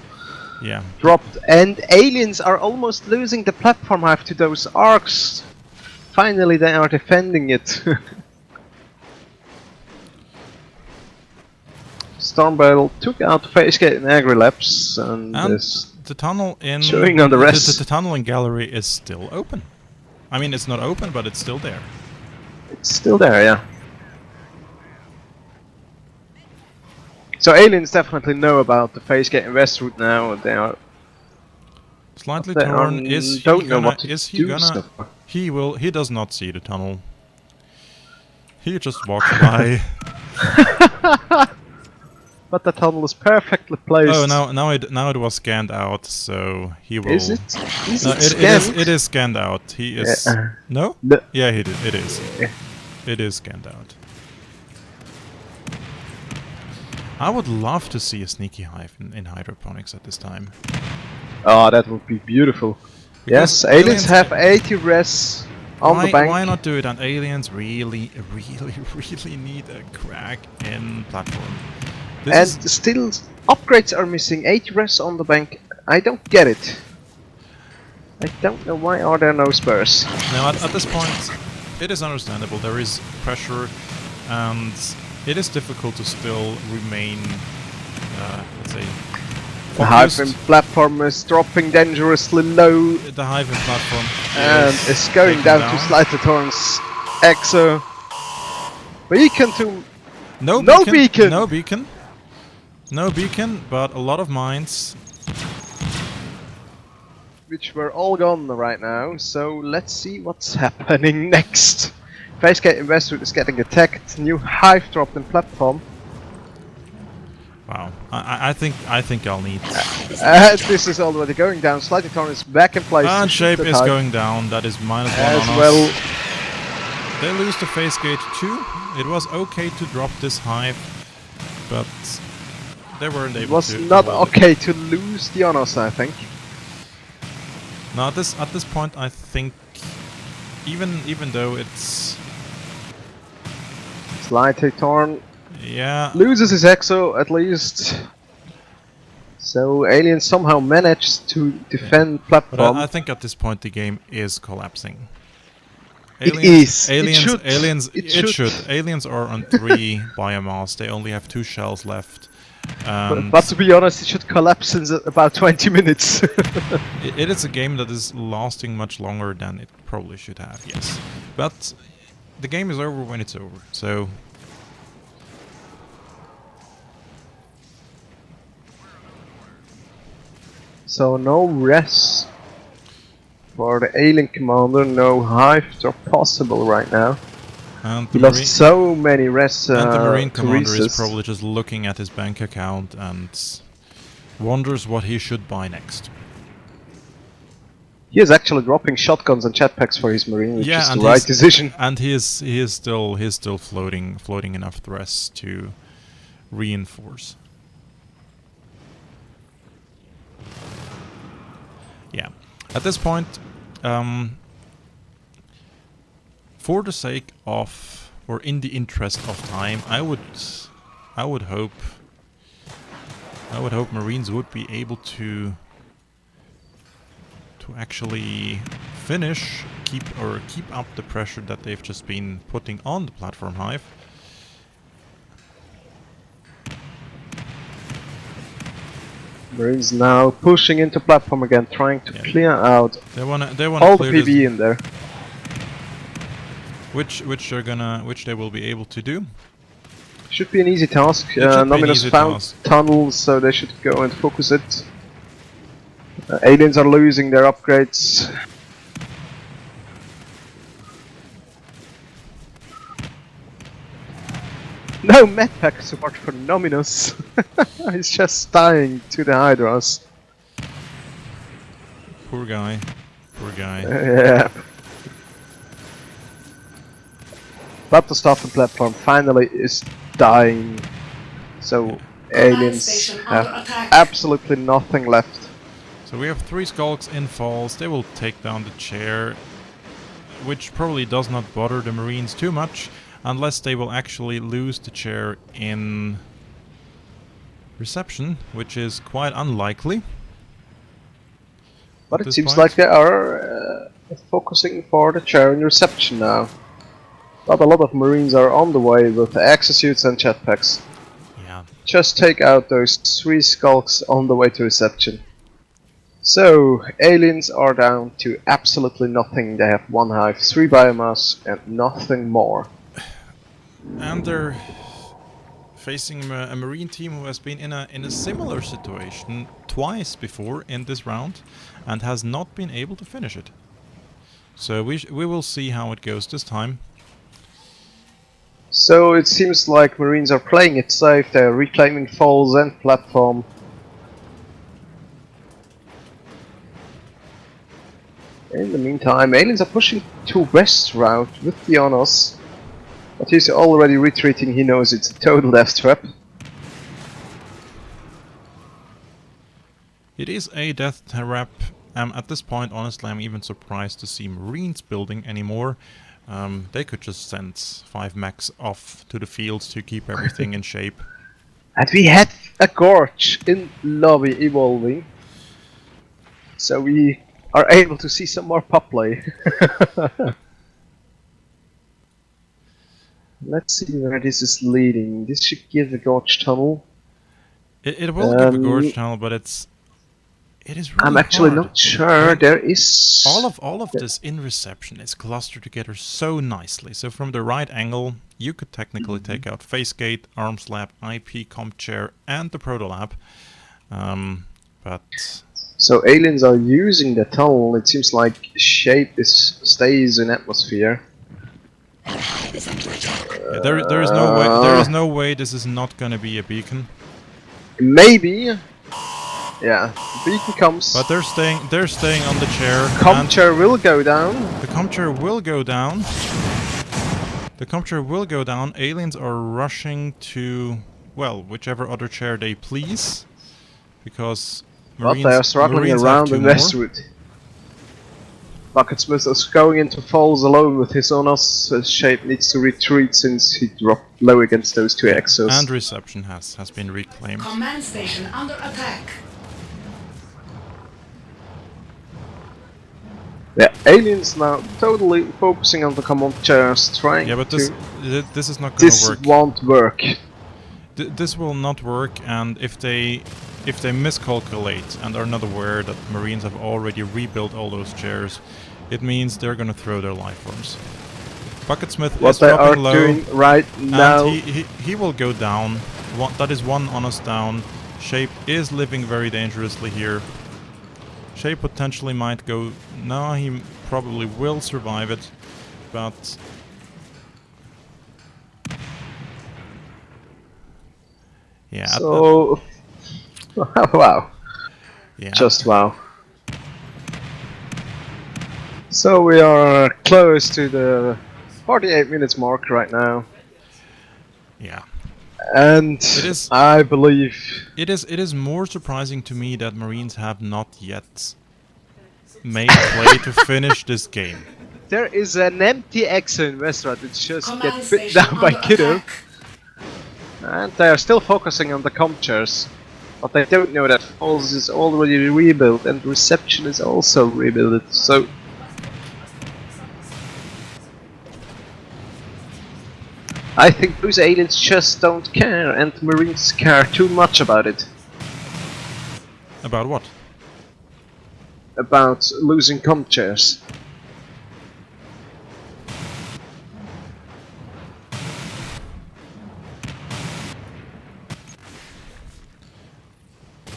Yeah. Dropped, and aliens are almost losing the platform hive to those arcs. Finally they are defending it. Stormbell took out the face gate in Agri-Labs and is the tunnel in... showing on the rest. The tunnel in gallery is still open. I mean, it's not open, but it's still there. It's still there, yeah. So aliens definitely know about the face gate in West Route now. They are slightly they torn. Is he don't know gonna? what to Is he do gonna? so far. He will. He does not see the tunnel. He just walks by. But the tunnel is perfectly placed. Oh, now it was scanned out, so he will. Is it? Is No, it scanned? it is scanned out. He is. No? No. Yeah, it is. Yeah. It is scanned out. I would love to see a sneaky hive in hydroponics at this time. Oh, that would be beautiful. Because Yes, aliens have 80 res on the bank. Why not do it? And aliens really need a crack in platform. And still, upgrades are missing. 80 res on the bank. I don't get it. I don't know why are there no spurs. Now, at this point, it is understandable. There is pressure, and it is difficult to still remain, let's say, The hive focused. in platform is dropping dangerously low The hive in platform and is going taken down to Slightly Torn's Exo. Beacon to No No beacon. beacon! No beacon. No beacon, but a lot of mines. which were all gone right now, so let's see what's happening next. Facegate Investment is getting attacked, new hive dropped in platform. Wow. I think I'll need. This is already going down. Slightly Torn is back in place. And to shoot Shape the is hive. going down. That is -1 As on well. us. They lose the face gate too. It was okay to drop this hive, but they weren't It able was to. not hold it. okay to lose the honors, I think. No, at this point, I think even though it's Slightly Torn yeah. loses his exo at least. So Alien somehow managed to defend But platform. I think at this point the game is collapsing. It is. Aliens, It should. aliens. It It should. should. Aliens are on 3 biomass. They only have 2 shells left. But to be honest, it should collapse in about 20 minutes. It is a game that is lasting much longer than it probably should have. Yes, but the game is over when it's over. So. So no rest for the Alien Commander, no hives are possible right now. And He the lost so many rests and the Marine to Commander is Rhesus. probably just looking at his bank account and wonders what he should buy next. He is actually dropping shotguns and jetpacks for his Marine, which Yeah, is the and right he's- decision. And he is still floating enough threats to reinforce. Yeah, at this point, for the sake of, or in the interest of time, I would hope Marines would be able to actually keep up the pressure that they've just been putting on the platform hive. Marines now pushing into platform again, trying to Yeah. clear out They wanna all the clear PB this, in there. which they will be able to do. Should be an easy task. It should be an Nominus easy found task. tunnels, so they should go and focus it. Aliens are losing their upgrades. No medpack support for Nominus. He's just dying to the Hydras. Poor guy. Poor guy. Yeah. But the staff and platform finally is dying. So aliens station have under attack. absolutely nothing left. So we have 3 skulks in falls. They will take down the chair, which probably does not bother the Marines too much, unless they will actually lose the chair in reception, which is quite unlikely. But At it this seems point. like they are focusing for the chair in reception now. But a lot of Marines are on the way with exosuits and jetpacks. Yeah. Just take out those 3 skulks on the way to reception. So, aliens are down to absolutely nothing. They have 1 hive, 3 biomass, and nothing more. And they're facing a Marine team who has been in a similar situation twice before in this round and has not been able to finish it. So we will see how it goes this time. So it seems like Marines are playing it safe, they're reclaiming falls and platform. In the meantime, aliens are pushing to west route with the honors. But he's already retreating, he knows it's a total death trap. It is a death trap. At this point, honestly, I'm even surprised to see Marines building anymore. They could just send 5 mechs off to the fields to keep everything in shape. And we had a gorge in lobby evolving. So we are able to see some more pop play. Let's see where this is leading. This should give a gorge tunnel. It will give a gorge tunnel, but it is really I'm actually hard. not sure. And There is all of this in reception is clustered together so nicely. So from the right angle, you could technically take out Facegate, Arms Lab, IP, Comp Chair, and the Proto Lab. But So aliens are using the tunnel. It seems like shape stays in atmosphere. yeah, there is no way. There is no way this is not gonna be a beacon. Maybe. Yeah, the beacon comes. But they're staying on the chair. Com chair will go down. The com chair will go down. The com chair will go down. Aliens are rushing to, well, whichever other chair they please. Because But they are struggling Marines have around two in more. Westwood. Bucketsmith is going into falls alone with his honors. Shape needs to retreat since he dropped low against those two exos. And reception has been reclaimed. Command station under attack. Yeah, aliens now totally focusing on the command chairs, trying Yeah, but to... this is not gonna This work. won't work. This will not work, and if they miscalculate and are not aware that Marines have already rebuilt all those chairs, it means they're gonna throw their life forms. Bucketsmith What is they are dropping low, doing right now... and he will go down. That is one honest down. Shape is living very dangerously here. Shape potentially might go... No, he probably will survive it, but... Yeah. So... wow. Yeah. Just wow. So we are close to the 48 minutes mark right now. Yeah. And is- I believe... It is more surprising to me that Marines have not yet made play to finish this game. There is an empty exo in Westrad that just Command get bit station down by under Kiddo. attack. And they are still focusing on the comp chairs. But they don't know that Falls is already rebuilt and reception is also rebuilt. So I think those aliens just don't care, and Marines care too much about it. About what? About losing comp chairs.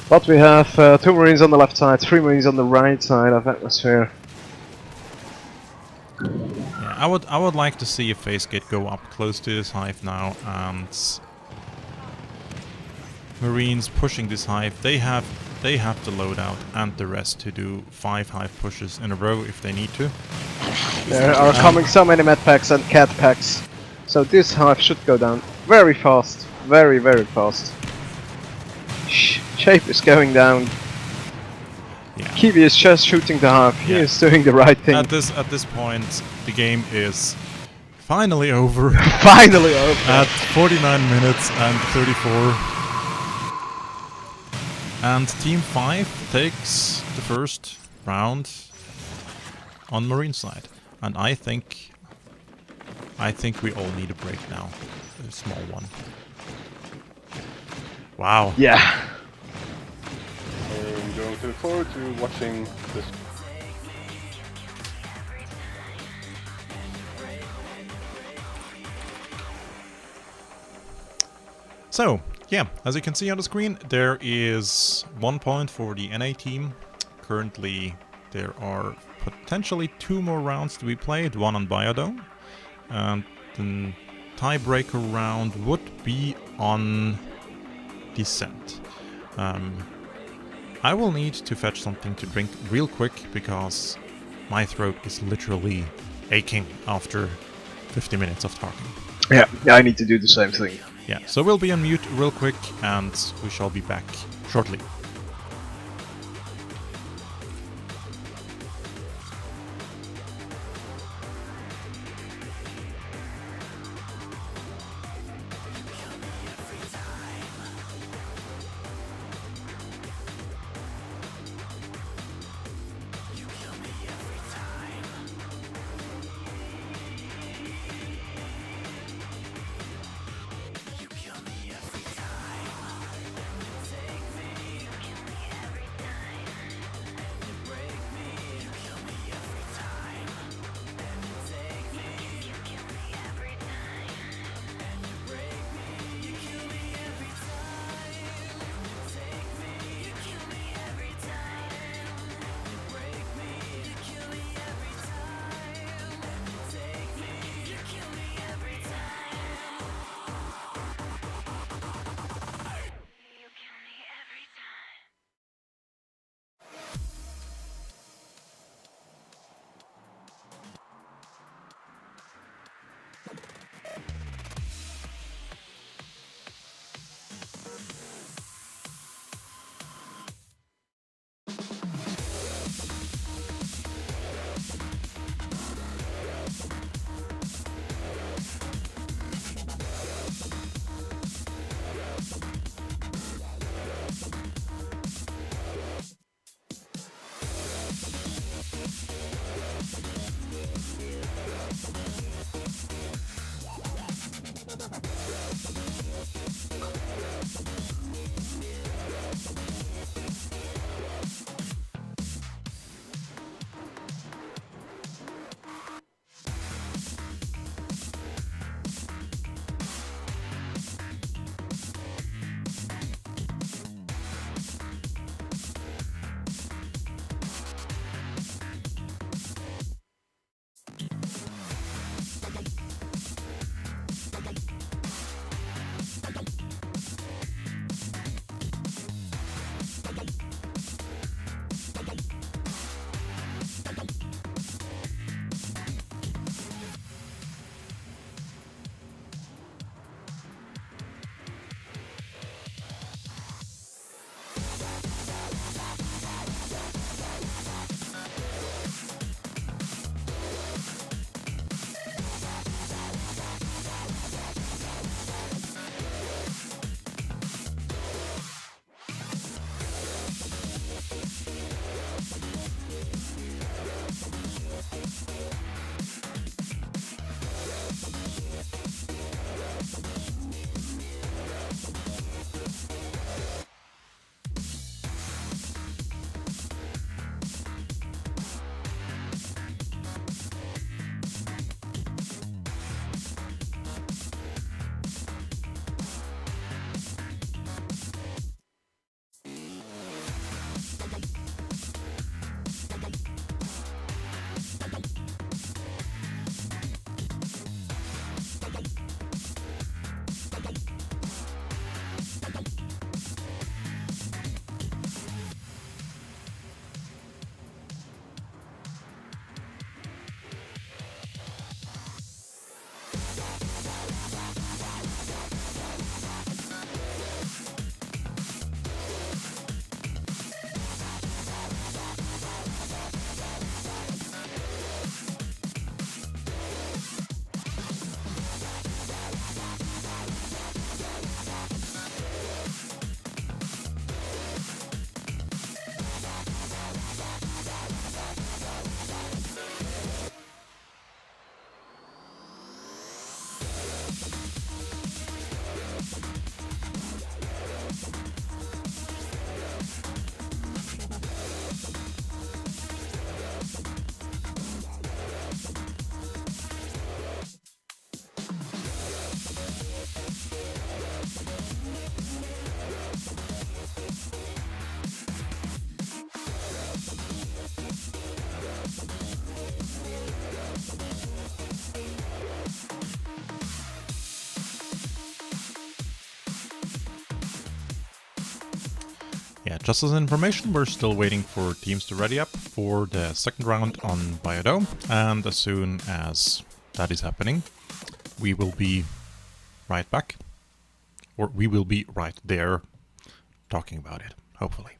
But we have 2 Marines on the left side, 3 Marines on the right side of atmosphere. Yeah, I would like to see a phase gate go up close to this hive now, and Marines pushing this hive. They have the loadout and the rest to do 5 hive pushes in a row if they need to. There are coming so many med packs and cat packs, so this hive should go down very fast, very fast. Shape is going down. Yeah. Kiwi is just shooting the hive. He Yeah. is doing the right thing. At this point, the game is finally over Finally over. at 49 minutes and 34. And Team 5 takes the first round on Marine side. And I think we all need a break now. A small one. Wow. Yeah. I'm going to look forward to watching this. So, yeah, as you can see on the screen, there is 1 point for the NA team. Currently, there are potentially 2 more rounds to be played, 1 on Biodome. And the tiebreaker round would be on Descent. I will need to fetch something to drink real quick because my throat is literally aching after 50 minutes of talking. Yeah, I need to do the same thing. Yeah, so we'll be on mute real quick and we shall be back shortly. Yeah, just as information, we're still waiting for teams to ready up for the second round on Biodome, and as soon as that is happening, we will be right back. Or we will be right there talking about it, hopefully.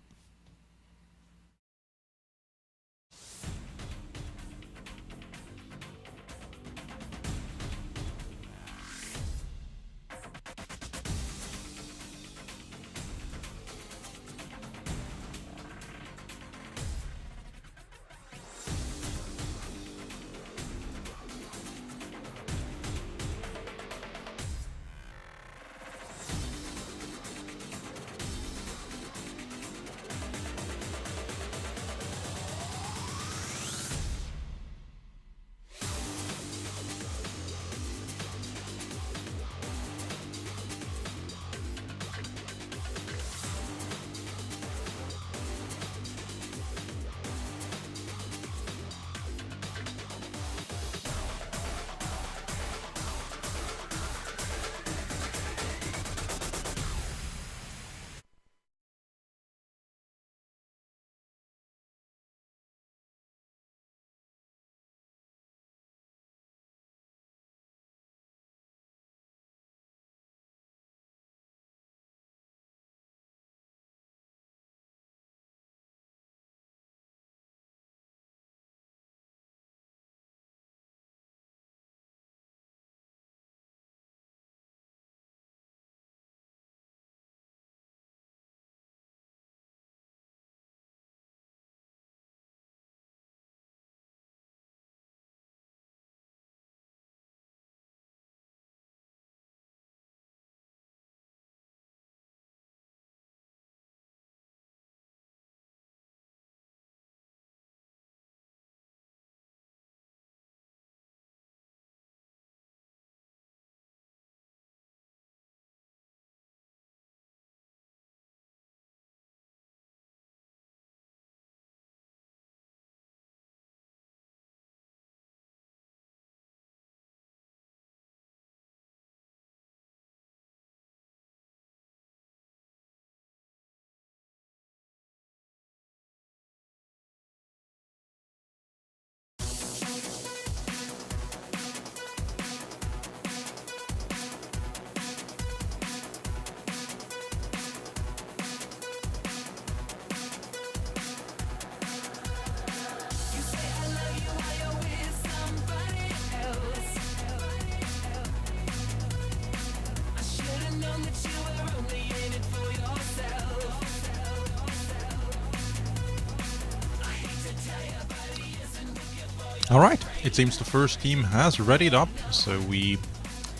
Alright, it seems the first team has readied up, so we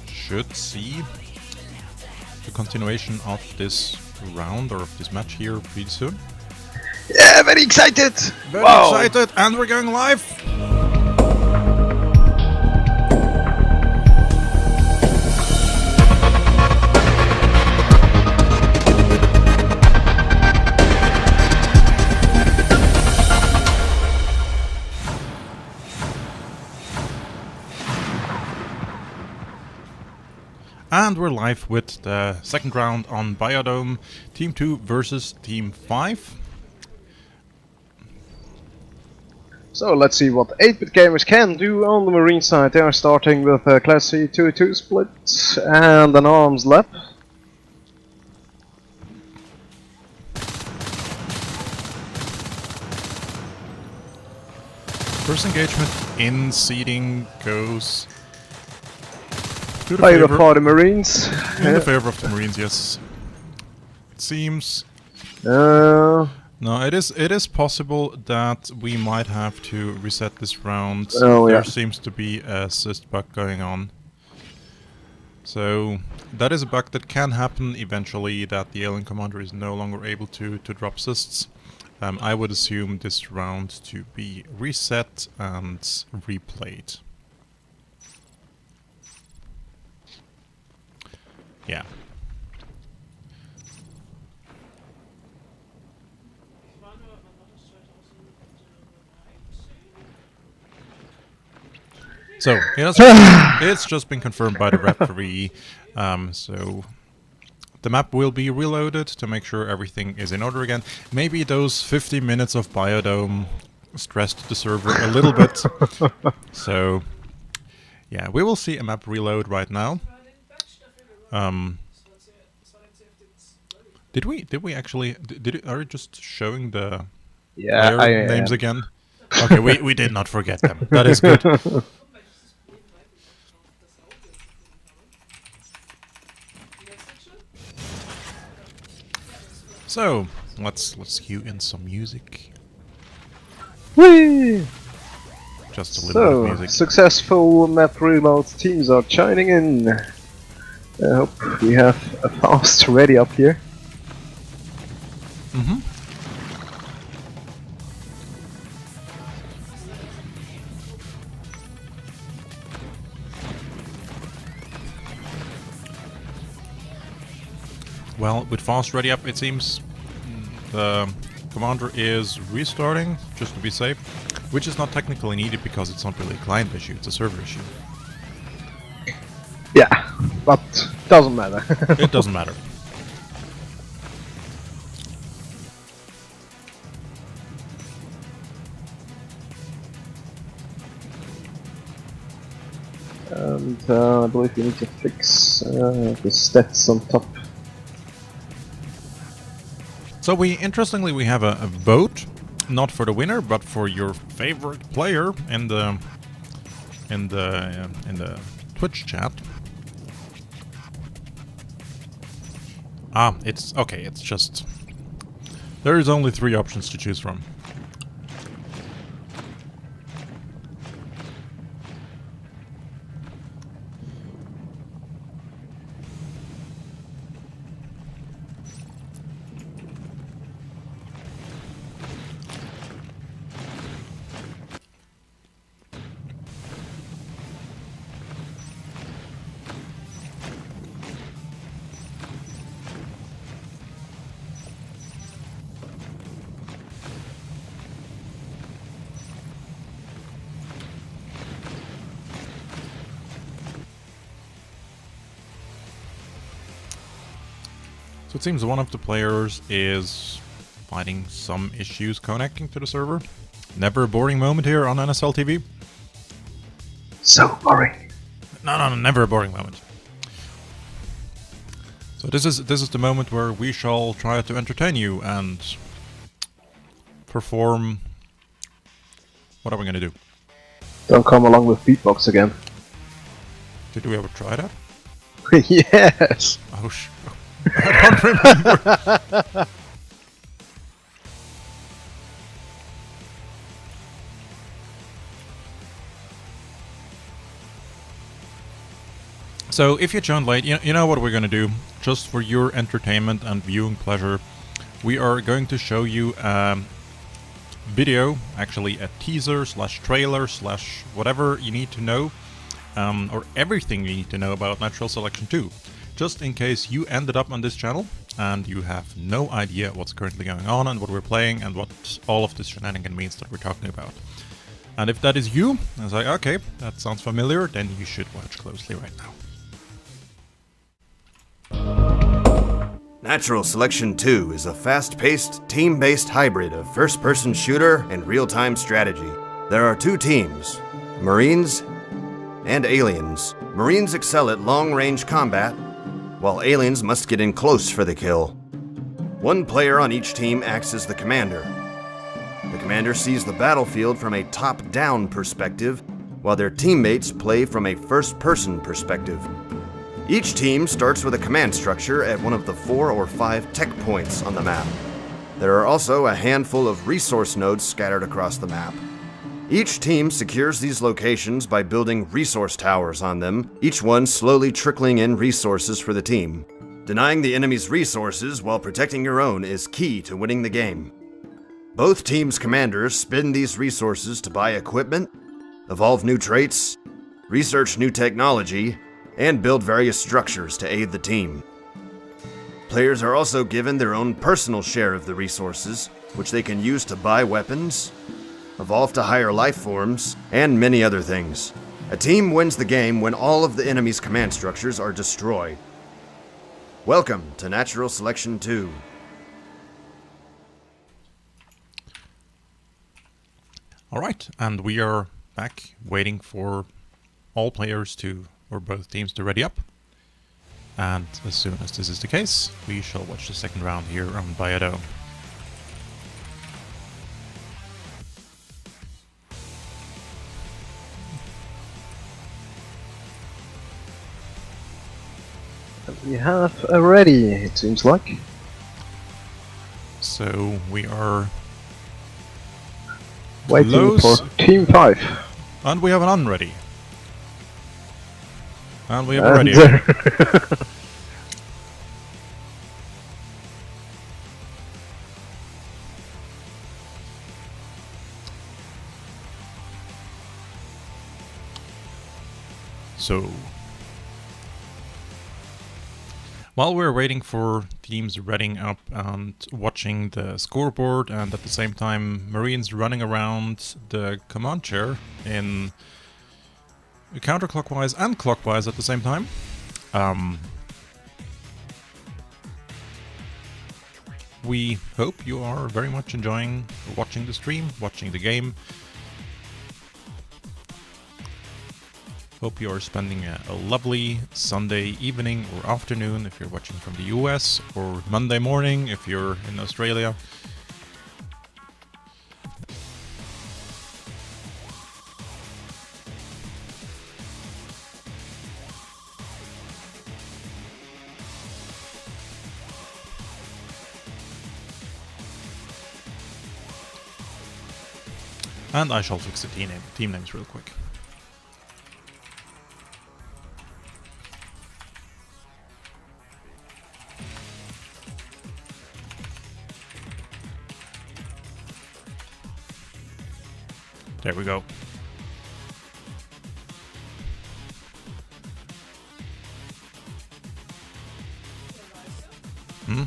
should see the continuation of this round or of this match here pretty soon. Yeah, very excited! Very Wow. excited, and we're going live! And we're live with the second round on Biodome, Team 2 versus Team 5. So let's see what 8-bit gamers can do on the Marine side. They are starting with a Class C 2-2 split and an arms lap. First engagement in seeding goes to the Favor favor, for the Marines. in the favor of the Marines, yes. It seems... Uh, No, it is possible that we might have to reset this round. Oh, there yeah. seems to be a assist bug going on. So that is a bug that can happen eventually, that the alien commander is no longer able to drop assists. I would assume this round to be reset and replayed. Yeah. So it's just been confirmed by the referee. So the map will be reloaded to make sure everything is in order again. Maybe those 50 minutes of Biodome stressed the server a little bit. So, yeah, we will see a map reload right now. Did we actually are you just showing the Yeah, player names again? Okay, we did not forget them. That is good. So let's cue in some music. Whee! Just a little bit So, of music. successful map reload teams are joining in. I hope we have a fast ready up here. Mm-hmm. Well, with fast ready up, it seems the commander is restarting just to be safe, which is not technically needed because it's not really a client issue, it's a server issue. Yeah, but doesn't matter. It doesn't matter. And I believe we need to fix the stats on top. So interestingly, we have a vote, not for the winner, but for your favorite player in the Twitch chat. Ah, it's okay. It's just there is only 3 options to choose from. So it seems one of the players is finding some issues connecting to the server. Never a boring moment here on NSL TV. So boring. No, never a boring moment. So this is the moment where we shall try to entertain you and perform. What are we gonna do? Don't come along with beatbox again. Did we ever try that? Yes! Oh I don't remember. So if you joined late, you know what we're gonna do. Just for your entertainment and viewing pleasure, we are going to show you a video, actually a teaser / trailer / whatever you need to know, or everything you need to know about Natural Selection 2. Just in case you ended up on this channel and you have no idea what's currently going on and what we're playing and what all of this shenanigan means that we're talking about. And if that is you, I was like, okay, that sounds familiar, then you should watch closely right now. Natural Selection 2 is a fast-paced, team-based hybrid of first-person shooter and real-time strategy. There are 2 teams, Marines and Aliens. Marines excel at long-range combat, while Aliens must get in close for the kill. 1 player on each team acts as the commander. The commander sees the battlefield from a top-down perspective, while their teammates play from a first-person perspective. Each team starts with a command structure at one of the 4 or 5 tech points on the map. There are also a handful of resource nodes scattered across the map. Each team secures these locations by building resource towers on them, each one slowly trickling in resources for the team. Denying the enemy's resources while protecting your own is key to winning the game. Both teams' commanders spend these resources to buy equipment, evolve new traits, research new technology, and build various structures to aid the team. Players are also given their own personal share of the resources, which they can use to buy weapons, evolve to higher life forms, and many other things. A team wins the game when all of the enemy's command structures are destroyed. Welcome to Natural Selection 2. Alright, and we are back waiting for all players to, or both teams to ready up. And as soon as this is the case, we shall watch the second round here on Biodome. We have a ready, it seems like. So we are Waiting Lowe's. for Team 5. And we have an unready. And we have a ready. So, while we're waiting for teams readying up and watching the scoreboard, and at the same time Marines running around the command chair in counterclockwise and clockwise at the same time, we hope you are very much enjoying watching the stream, watching the game. Hope you are spending a lovely Sunday evening or afternoon if you're watching from the US, or Monday morning if you're in Australia. And I shall fix the team names real quick. There we go. Hmm?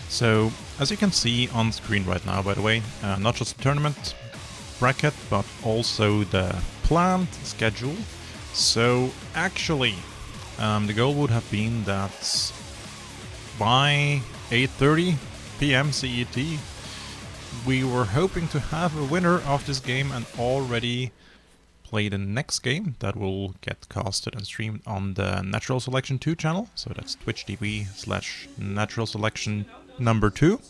So, as you can see on screen right now, by the way, not just the tournament bracket, but also the planned schedule. So, actually, the goal would have been that by 8:30 PM CET, we were hoping to have a winner of this game and already play the next game that will get casted and streamed on the Natural Selection 2 channel. So that's twitch.tv/Natural Selection number 2.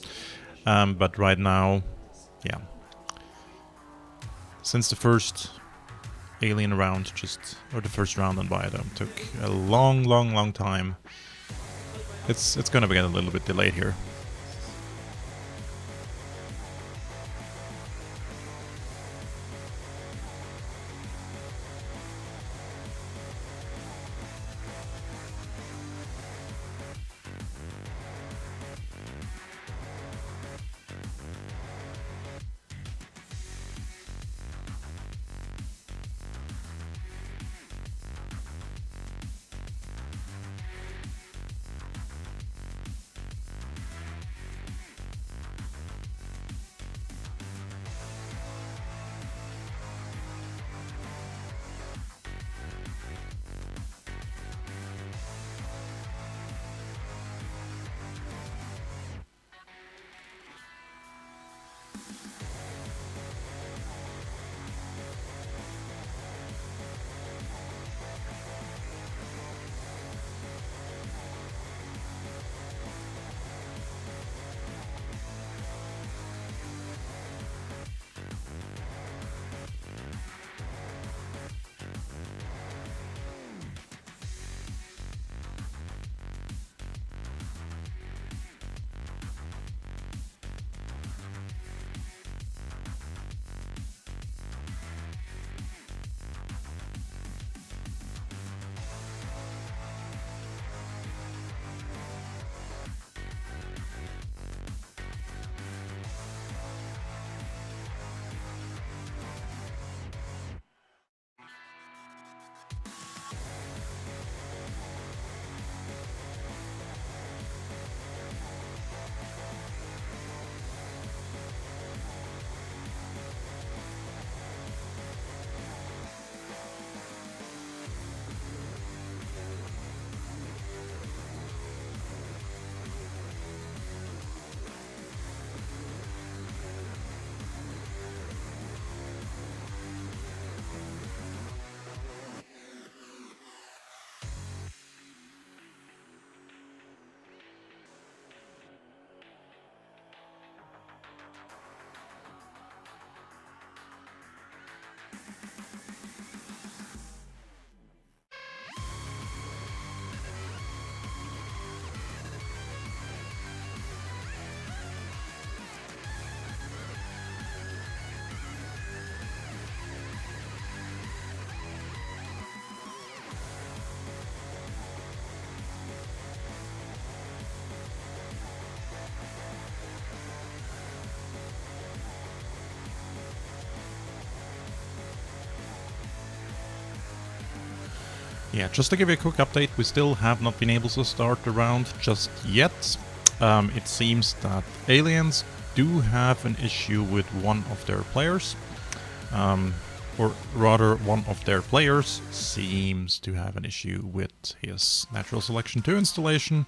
But right now, yeah, since the first alien round or the first round on Biodome took a long time, it's gonna get a little bit delayed here. Yeah, just to give you a quick update, we still have not been able to start the round just yet. It seems that Aliens do have an issue with one of their players. Or rather, one of their players seems to have an issue with his Natural Selection 2 installation.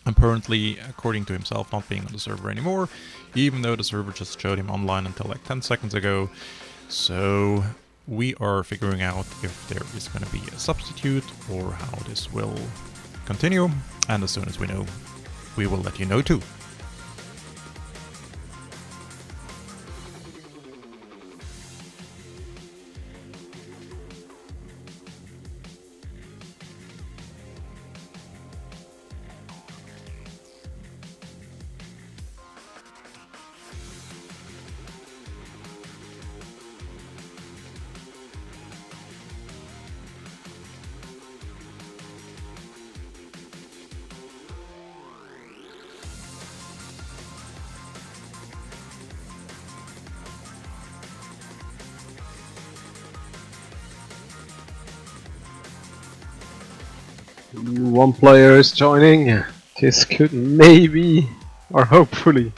Apparently, according to himself, not being on the server anymore, even though the server just showed him online until like 10 seconds ago. So we are figuring out if there is going to be a substitute or how this will continue, and as soon as we know, we will let you know too. One player is joining. This could maybe, or hopefully,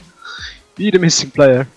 be the missing player.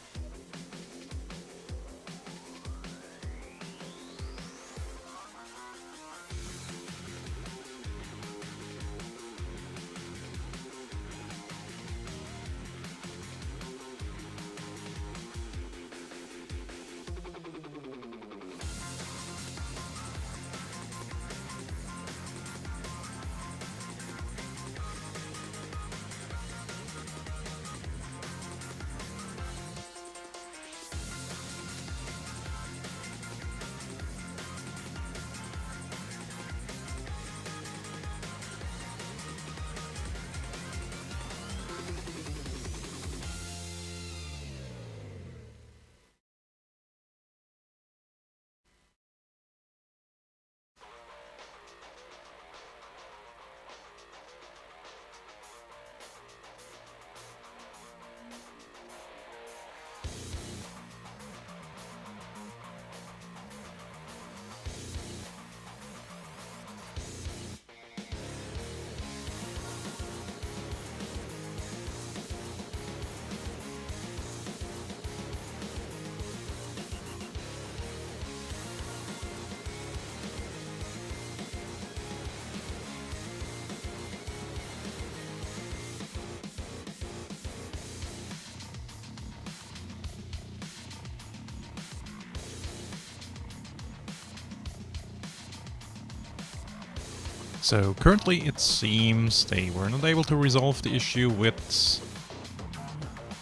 So currently it seems they were not able to resolve the issue with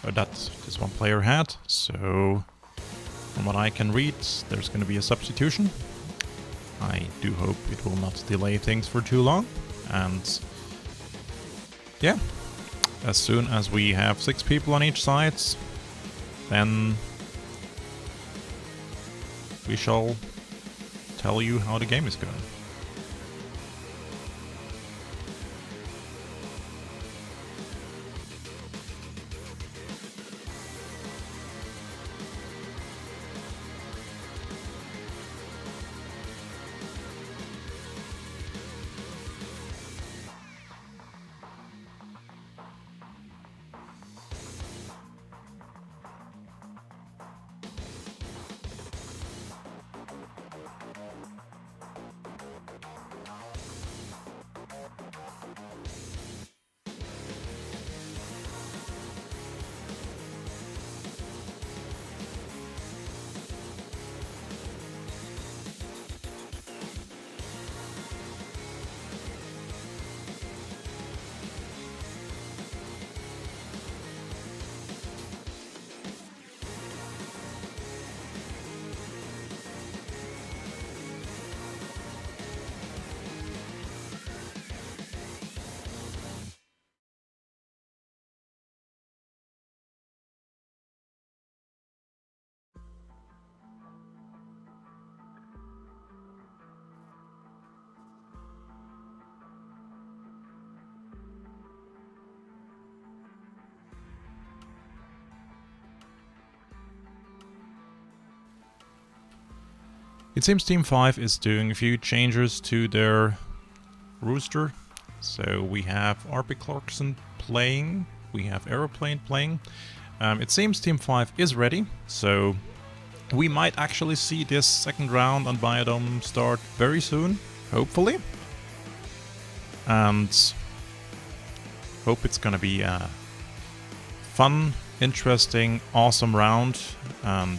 that this one player had, so from what I can read, there's going to be a substitution. I do hope it will not delay things for too long, and yeah, as soon as we have 6 people on each side, then we shall tell you how the game is going. It seems Team 5 is doing a few changes to their rooster. So we have RP Clarkson playing, we have Aeroplane playing. It seems Team 5 is ready, so we might actually see this second round on Biodome start very soon, hopefully. And hope it's gonna be a fun, interesting, awesome round, and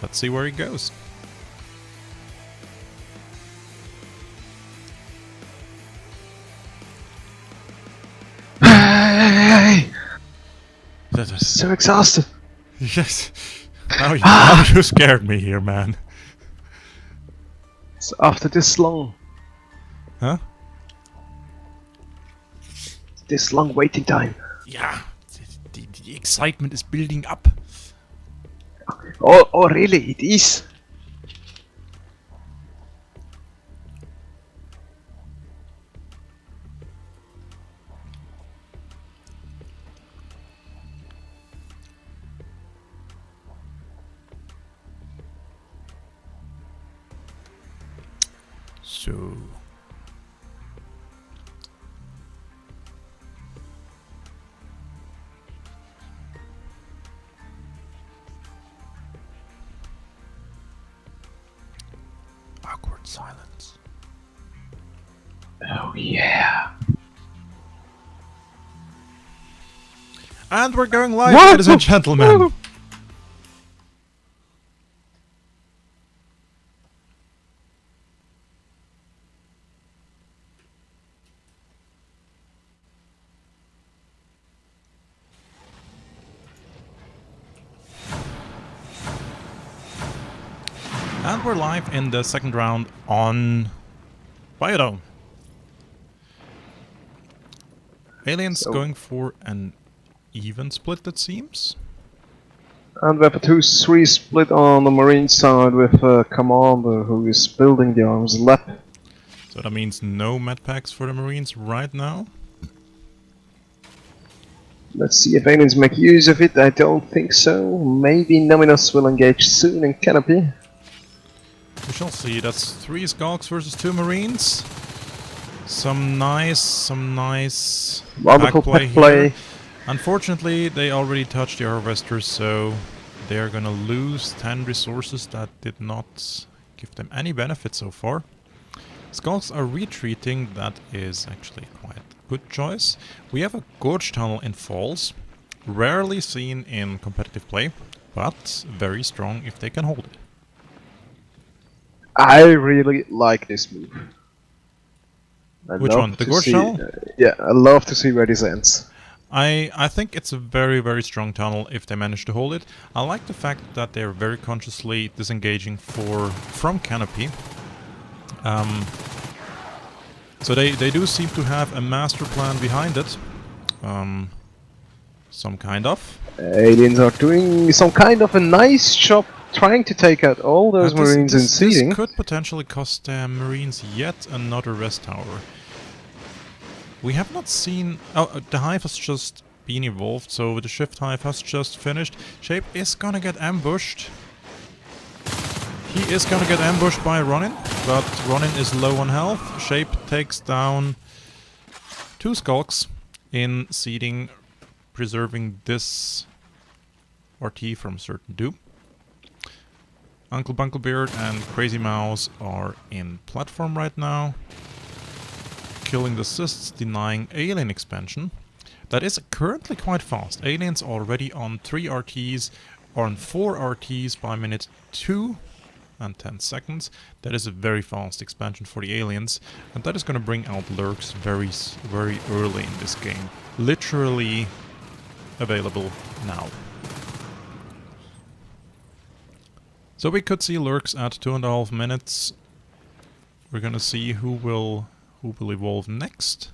let's see where it goes. Hey, so exhausted. Yes. Now you scared me here, man. So after this long Huh? waiting time. Yeah. The excitement is building up. Oh, really? It is. So awkward silence. Oh yeah. And we're going live, What? ladies and gentlemen. And we're live in the second round on Biodome. Aliens So- going for an even split, it seems. And we have a 2-3 split on the Marine side with a commander who is building the arms lab. So that means no med packs for the Marines right now. Let's see if aliens make use of it. I don't think so. Maybe Nominus will engage soon in Canopy. We shall see. That's 3 Skulks versus 2 Marines. Some nice Wonderful pack play. here. Unfortunately, they already touched the harvesters, so they are gonna lose 10 resources that did not give them any benefit so far. Skulks are retreating. That is actually quite a good choice. We have a Gorge Tunnel in Falls. Rarely seen in competitive play, but very strong if they can hold it. I really like this move. Which one? The Gorge Tunnel? Yeah, I love to see where this ends. I think it's a very, very strong tunnel if they manage to hold it. I like the fact that they're very consciously disengaging from Canopy. So they do seem to have a master plan behind it. Some kind of. Aliens are doing some kind of a nice job trying to take out all those Marines in seeding. This could potentially cost Marines yet another rest tower. We have not seen... Oh, the hive has just been evolved, so the shift hive has just finished. Shape is gonna get ambushed. He is gonna get ambushed by Ronin, but Ronin is low on health. Shape takes down 2 Skulks in seeding, preserving this RT from certain doom. Uncle Bunklebeard and Crazy Mouse are in platform right now. Killing the cysts, denying alien expansion. That is currently quite fast. Aliens already on 3 RTs, or on 4 RTs by minute 2 and 10 seconds. That is a very fast expansion for the aliens, and that is going to bring out lurks very early in this game. Literally available now. So we could see lurks at 2.5 minutes. We're going to see who will evolve next.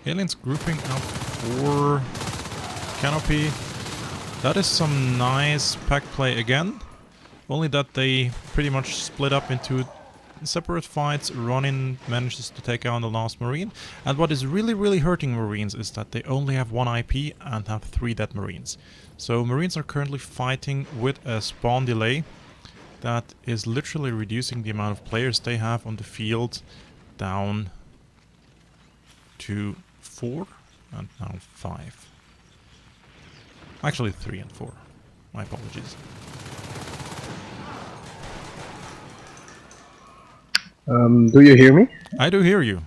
Aliens grouping up for Canopy. That is some nice pack play again. Only that they pretty much split up into separate fights, Ronin manages to take out the last Marine. And what is really hurting Marines is that they only have 1 IP and have 3 dead Marines. So Marines are currently fighting with a spawn delay that is literally reducing the amount of players they have on the field down to 4 and now 5. Actually 3 and 4. My apologies. Do you hear me? I do hear you.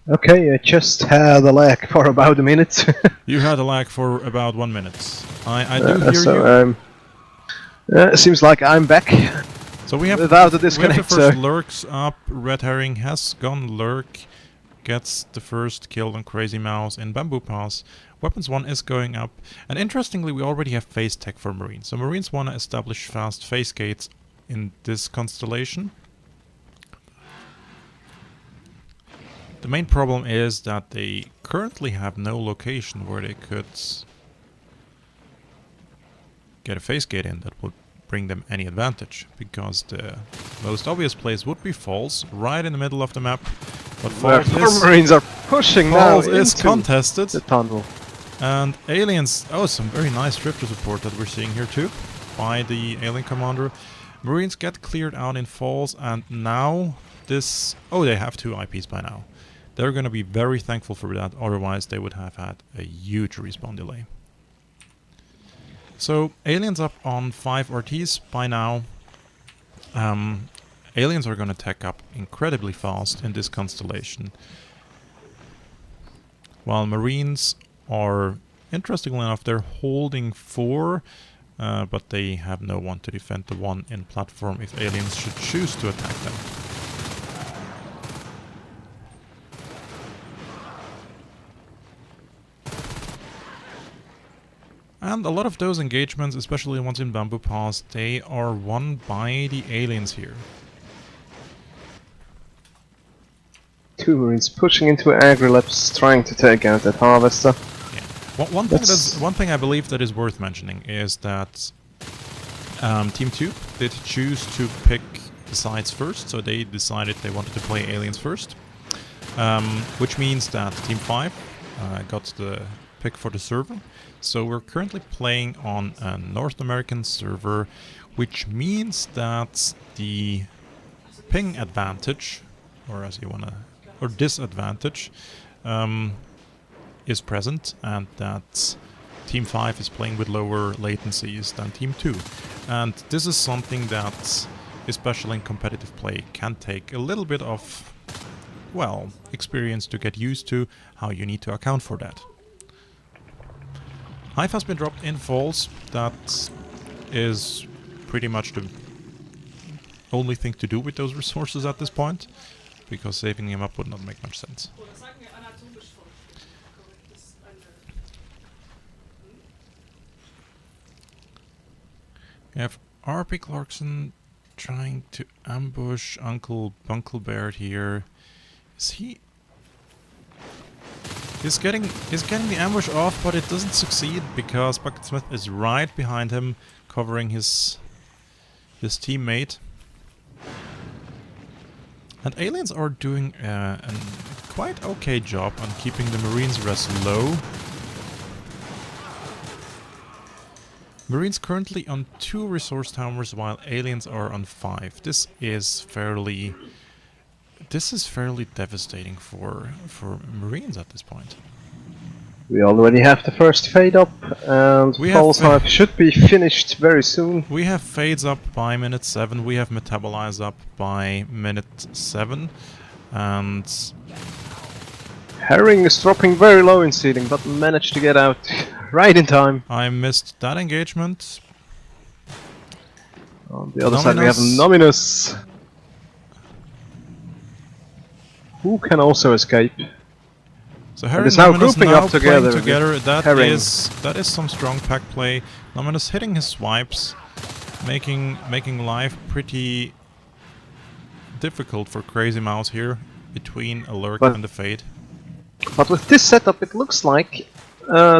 Okay, I just had a lag for about a minute. You had a lag for about 1 minute. I do hear so, you. Seems like I'm back. So we have without the we have disconnect. the first lurks up. Red Herring has gone lurk. Gets the first kill on Crazy Mouse in Bamboo Pass. Weapons 1 is going up. And interestingly, we already have phase tech for Marines. So Marines want to establish fast phase gates in this constellation. The main problem is that they currently have no location where they could get a phase gate in that would bring them any advantage, because the most obvious place would be Falls, right in the middle of the map. But Falls Marines are pushing now is into contested, the tunnel. and Aliens. Oh, some very nice drifter support that we're seeing here too, by the Alien Commander. Marines get cleared out in Falls, and now this. Oh, they have 2 IPs by now. They're going to be very thankful for that, otherwise they would have had a huge respawn delay. So, Aliens up on 5 RTs by now. Aliens are going to tech up incredibly fast in this constellation. While Marines are, interestingly enough, they're holding 4, but they have no one to defend the 1 in platform if Aliens should choose to attack them. And a lot of those engagements, especially the ones in Bamboo Pass, they are won by the Aliens here. 2 Marines pushing into Agri-Labs, trying to take out that Harvester. Yeah. One thing I believe that is worth mentioning is that Team 2 did choose to pick the sides first, so they decided they wanted to play Aliens first. Which means that Team 5 got the pick for the server. So we're currently playing on a North American server, which means that the ping advantage, or as you wanna, or disadvantage, is present, and that Team 5 is playing with lower latencies than Team 2. And this is something that, especially in competitive play, can take a little bit of, well, experience to get used to how you need to account for that. Hive has been dropped in Falls. That is pretty much the only thing to do with those resources at this point, because saving him up would not make much sense. We have RP Clarkson trying to ambush Uncle Bunklebeard here. Is he... He's getting the ambush off, but it doesn't succeed because Bucket Smith is right behind him, covering his teammate. And Aliens are doing a quite okay job on keeping the Marines' res low. Marines currently on 2 resource towers, while Aliens are on 5. This is fairly devastating for Marines at this point. We already have the first fade up, and Falls Hive should be finished very soon. We have fades up by minute 7, we have metabolize up by minute 7, and Herring is dropping very low in seeding, but managed to get out right in time. I missed that engagement. On the other side we have Nominus, who can also escape. So Herring is now Nominus grouping now up together. That is some strong pack play. Nominus hitting his swipes, making life pretty difficult for Crazy Mouse here between a lurk and the fade. But with this setup, it looks like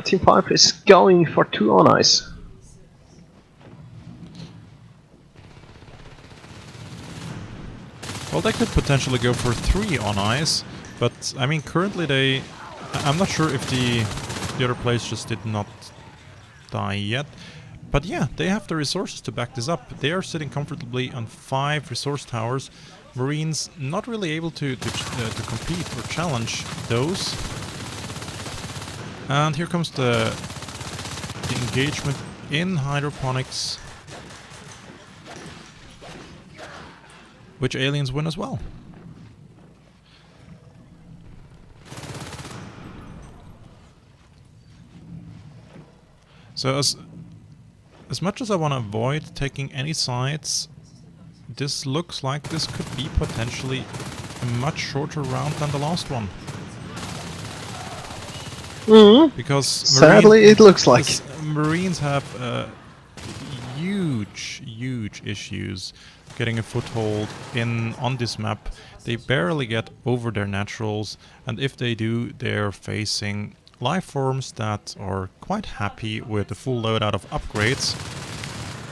Team 5 is going for 2 on ice. Well, Well, they could potentially go for 3 on ice, but I mean, currently I'm not sure if the other players just did not die yet. But yeah, they have the resources to back this up. They are sitting comfortably on 5 resource towers. Marines not really able to compete or challenge those. And here comes the engagement in hydroponics, which aliens win as well. So as much as I want to avoid taking any sides, this looks like this could be potentially a much shorter round than the last one. Because sadly, it looks like Marines have huge issues getting a foothold on this map. They barely get over their naturals, and if they do, they're facing life forms that are quite happy with the full loadout of upgrades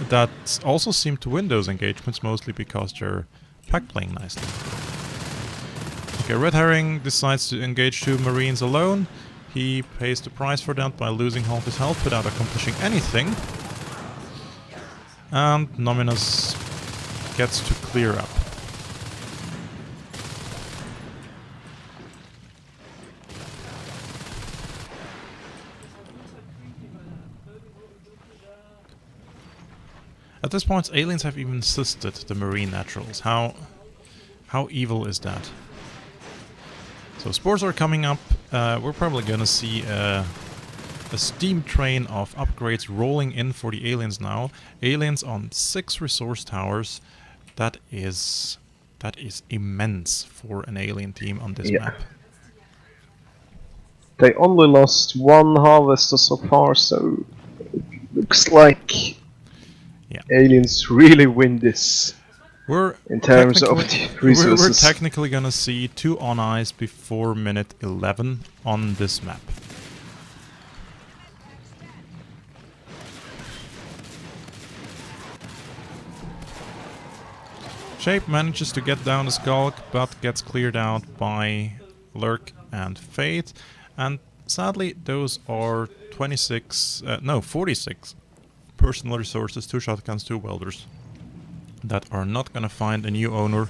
that also seem to win those engagements, mostly because they're pack playing nicely. Okay, Red Herring decides to engage 2 Marines alone. He pays the price for that by losing half his health without accomplishing anything. And Nominus gets to clear up. At this point, aliens have even assisted the Marine naturals. How evil is that? So spores are coming up. We're probably gonna see a steam train of upgrades rolling in for the aliens now. Aliens on 6 resource towers. That is immense for an alien team on this map. They only lost 1 harvester so far, so it looks like aliens really win this. In terms of the resources. We're technically gonna see 2 on ice before minute 11 on this map. Shape manages to get down the Skulk, but gets cleared out by Lurk and Fate. And sadly, those are 46 personal resources, 2 shotguns, 2 welders, that are not gonna find a new owner.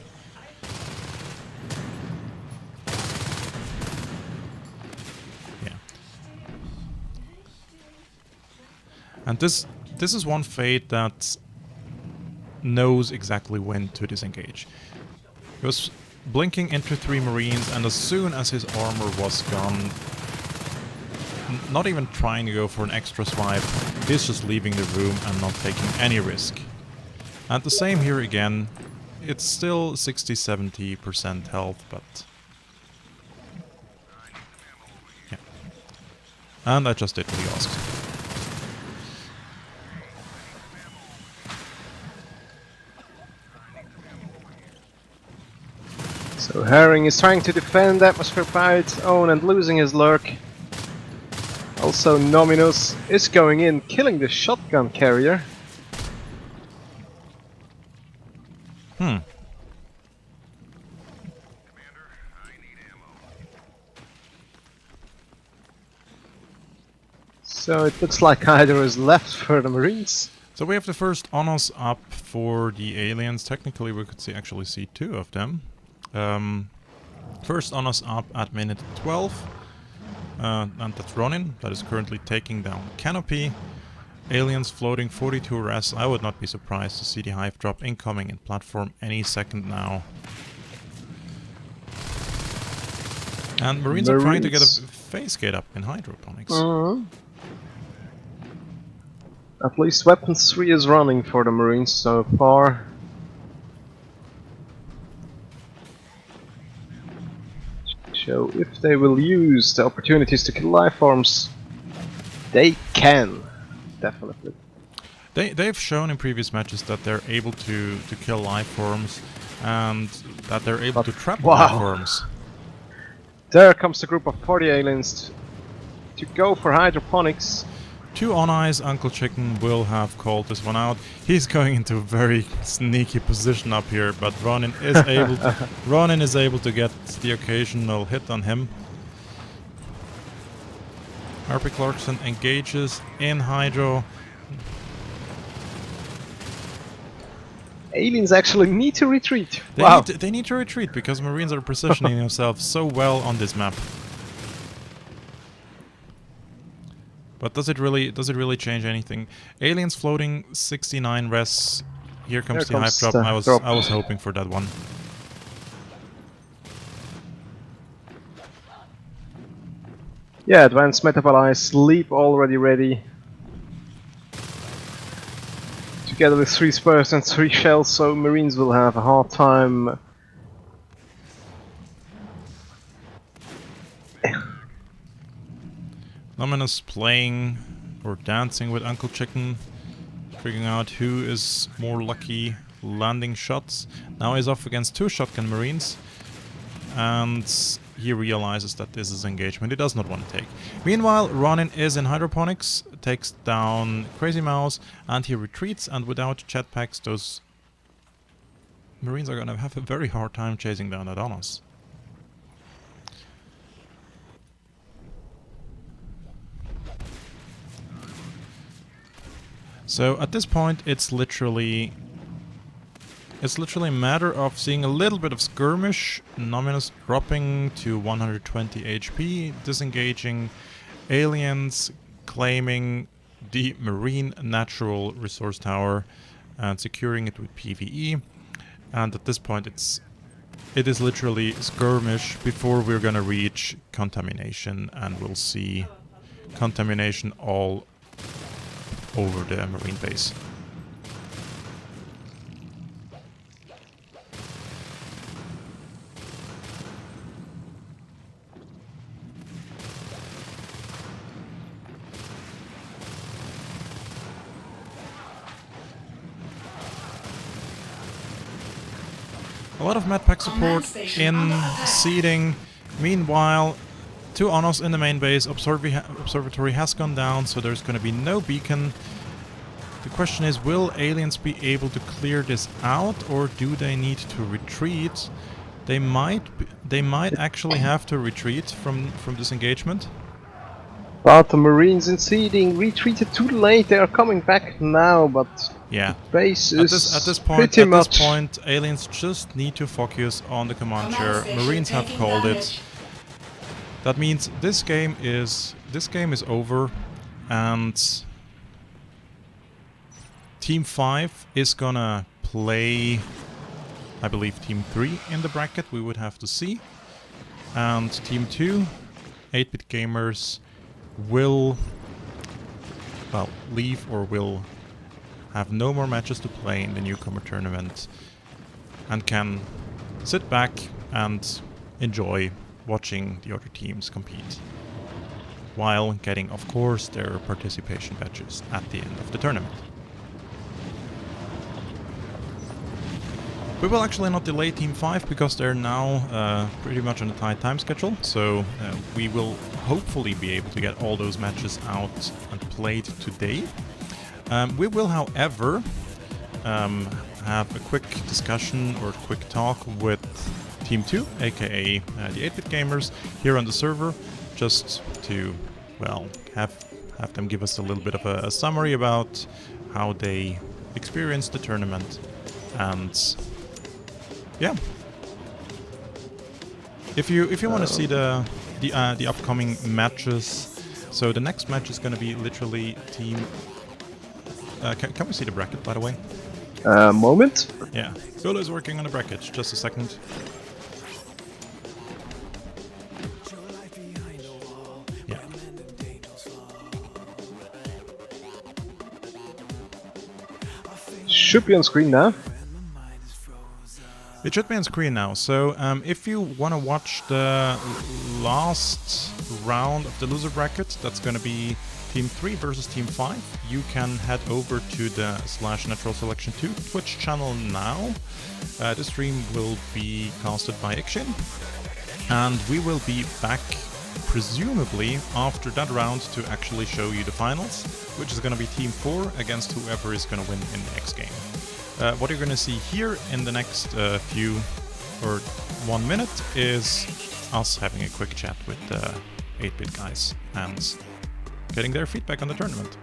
Yeah. And this is one Fate that knows exactly when to disengage. He was blinking into 3 Marines, and as soon as his armor was gone, not even trying to go for an extra swipe, he's just leaving the room and not taking any risk. And the same here again. It's still 60-70% health, but yeah. And I just did what he asked. So Herring is trying to defend Atmosphere by its own and losing his Lurk. Also Nominus is going in, killing the shotgun carrier. So it looks like Hydra is left for the Marines. So we have the first Onos up for the aliens. Technically we could actually see 2 of them. First Onos up at minute 12. And that's Ronin, that is currently taking down Canopy. Aliens floating 42 res. I would not be surprised to see the Hive drop incoming in platform any second now. And Marines are trying to get a phase gate up in hydroponics. At least weapons 3 is running for the Marines so far. So if they will use the opportunities to kill life forms, they can, definitely. They've shown in previous matches that they're able to kill life forms, and that they're able to trap life forms. There comes a group of 40 aliens to go for hydroponics. 2 on ice, Uncle Chicken will have called this one out. He's going into a very sneaky position up here, but Ronin is able to get the occasional hit on him. RP Clarkson engages in Hydro. Aliens actually need to retreat. They, Wow. they need to retreat because Marines are positioning themselves so well on this map. But does it really change anything? Aliens floating 69 res. Here comes the hype drop. the drop. I was hoping for that one. Yeah, advanced metabolized sleep already ready. Together with 3 spurs and 3 shells, so Marines will have a hard time. Luminous playing or dancing with Uncle Chicken, figuring out who is more lucky landing shots. Now he's off against 2 shotgun Marines, and he realizes that this is engagement he does not want to take. Meanwhile, Ronin is in hydroponics, takes down Crazy Mouse, and he retreats, and without jetpacks, those Marines are going to have a very hard time chasing down Adonis. So at this point, it's literally a matter of seeing a little bit of skirmish. Nominus dropping to 120 HP, disengaging aliens, claiming the Marine Natural Resource Tower, and securing it with PvE. And at this point, it is literally skirmish before we're gonna reach contamination, and we'll see contamination all over the Marine base. A lot of medpack support in seeding. Meanwhile, 2 Onos in the main base. Observatory has gone down, so there's going to be no beacon. The question is, will aliens be able to clear this out, or do they need to retreat? They might actually have to retreat from this engagement. But the Marines in seeding retreated too late. They are coming back now, but yeah, base is at this point, aliens just need to focus on the command chair. Marines have called it. That means this game is over, and Team 5 is gonna play, I believe, Team 3 in the bracket. We would have to see, and Team 2, 8-bit gamers, will leave or will have no more matches to play in the newcomer tournament, and can sit back and enjoy watching the other teams compete, while getting, of course, their participation badges at the end of the tournament. We will actually not delay Team 5 because they're now pretty much on a tight time schedule, so we will hopefully be able to get all those matches out and played today. We will, however, have a quick discussion or quick talk with Team 2, aka the 8-bit gamers, here on the server, just to, well, have them give us a little bit of a summary about how they experienced the tournament. And yeah, if you want to see the upcoming matches, so the next match is going to be literally Team. Can we see the bracket, by the way? Moment. Yeah, Golo is working on the bracket. Just a second. Yeah. Should be on screen now. It should be on screen now. So if you want to watch the last round of the loser bracket, that's going to be Team 3 versus Team 5. You can head over to the /Natural Selection 2 Twitch channel now. The stream will be casted by Ikshin, and we will be back presumably after that round to actually show you the finals, which is going to be Team 4 against whoever is going to win in the next game. What you're going to see here in the next few or 1 minute is us having a quick chat with the 8-bit guys and getting their feedback on the tournament.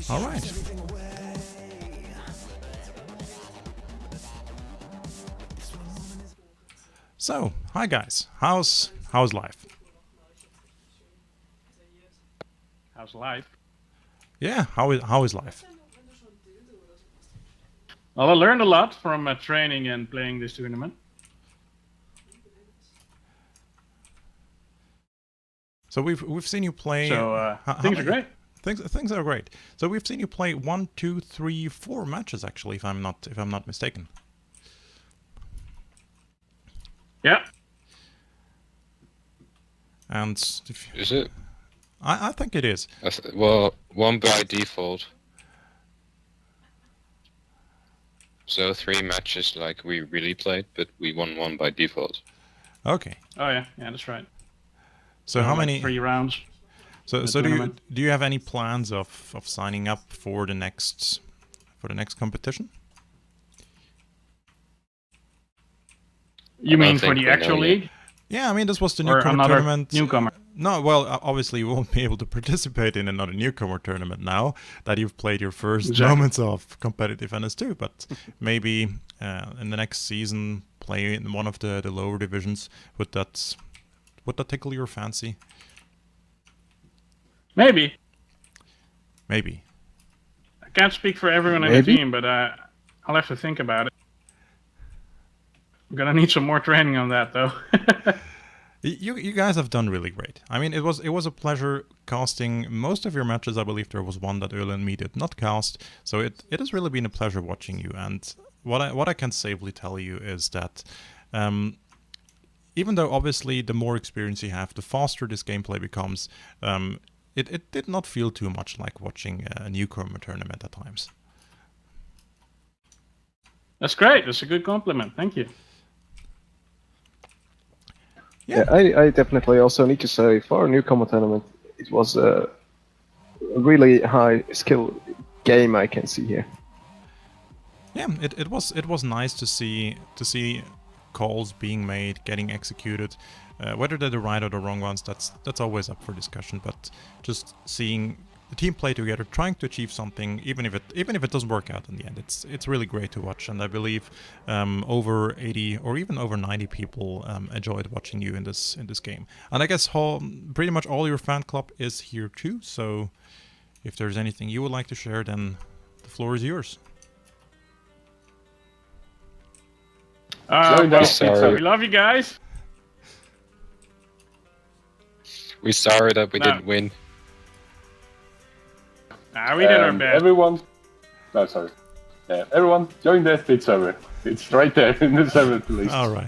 All right. So, hi guys. How's life? How's life? Yeah, how is life? Well, I learned a lot from training and playing this tournament. So we've seen you play. So things are great. Things are great. So we've seen you play 1, 2, 3, 4 matches actually, if I'm not mistaken. Yeah. And Is it? I think it is. Well, one by default. So 3 matches like we really played, but we won 1 by default. Okay. Oh yeah, that's right. So how like many? 3 rounds. So tournament. do you have any plans of signing up for the next competition? You I mean don't for think the we know actual yet. league? Yeah, I mean this was the Or newcomer another tournament. newcomer? No, well, obviously you won't be able to participate in another newcomer tournament now that you've played your first Exactly. moments of competitive NS2. But maybe in the next season, play in one of the lower divisions. Would that tickle your fancy? Maybe. Maybe. I can't speak for everyone in the Maybe. team, but I'll have to think about it. I'm gonna need some more training on that, though. You guys have done really great. I mean, it was a pleasure casting most of your matches. I believe there was one that Öl and me did not cast, so it has really been a pleasure watching you. And what I can safely tell you is that even though obviously the more experience you have, the faster this gameplay becomes, it did not feel too much like watching a newcomer tournament at times. That's great. That's a good compliment. Thank you. Yeah, I definitely also need to say for a newcomer tournament, it was a really high skill game I can see here. Yeah, it was nice to see calls being made, getting executed. Whether they're the right or the wrong ones, that's always up for discussion. But just seeing the team play together, trying to achieve something, even if it doesn't work out in the end, it's really great to watch. And I believe over 80 or even over 90 people enjoyed watching you in this game. And I guess pretty much all your fan club is here too. So if there's anything you would like to share, then the floor is yours. Well, sorry. we love you guys. We're sorry that we No. didn't win. We did our best. Everyone, no, sorry. Yeah, everyone, join the FBIT server. It's right there in the server list. All right.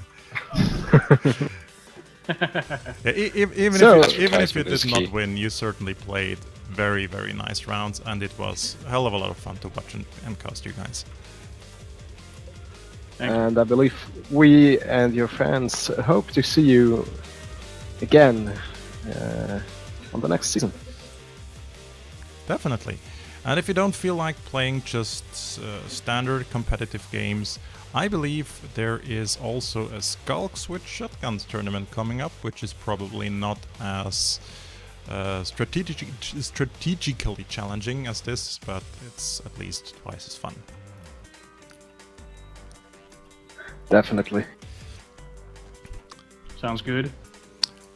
Yeah, even So- if you did Is not key. win, you certainly played very, very nice rounds, and it was a hell of a lot of fun to watch and cast you guys. Thank you. And I believe we and your fans hope to see you again on the next season. Definitely. And if you don't feel like playing just standard competitive games, I believe there is also a Skulks with Shotguns tournament coming up, which is probably not as strategically challenging as this, but it's at least twice as fun. Definitely. Sounds good.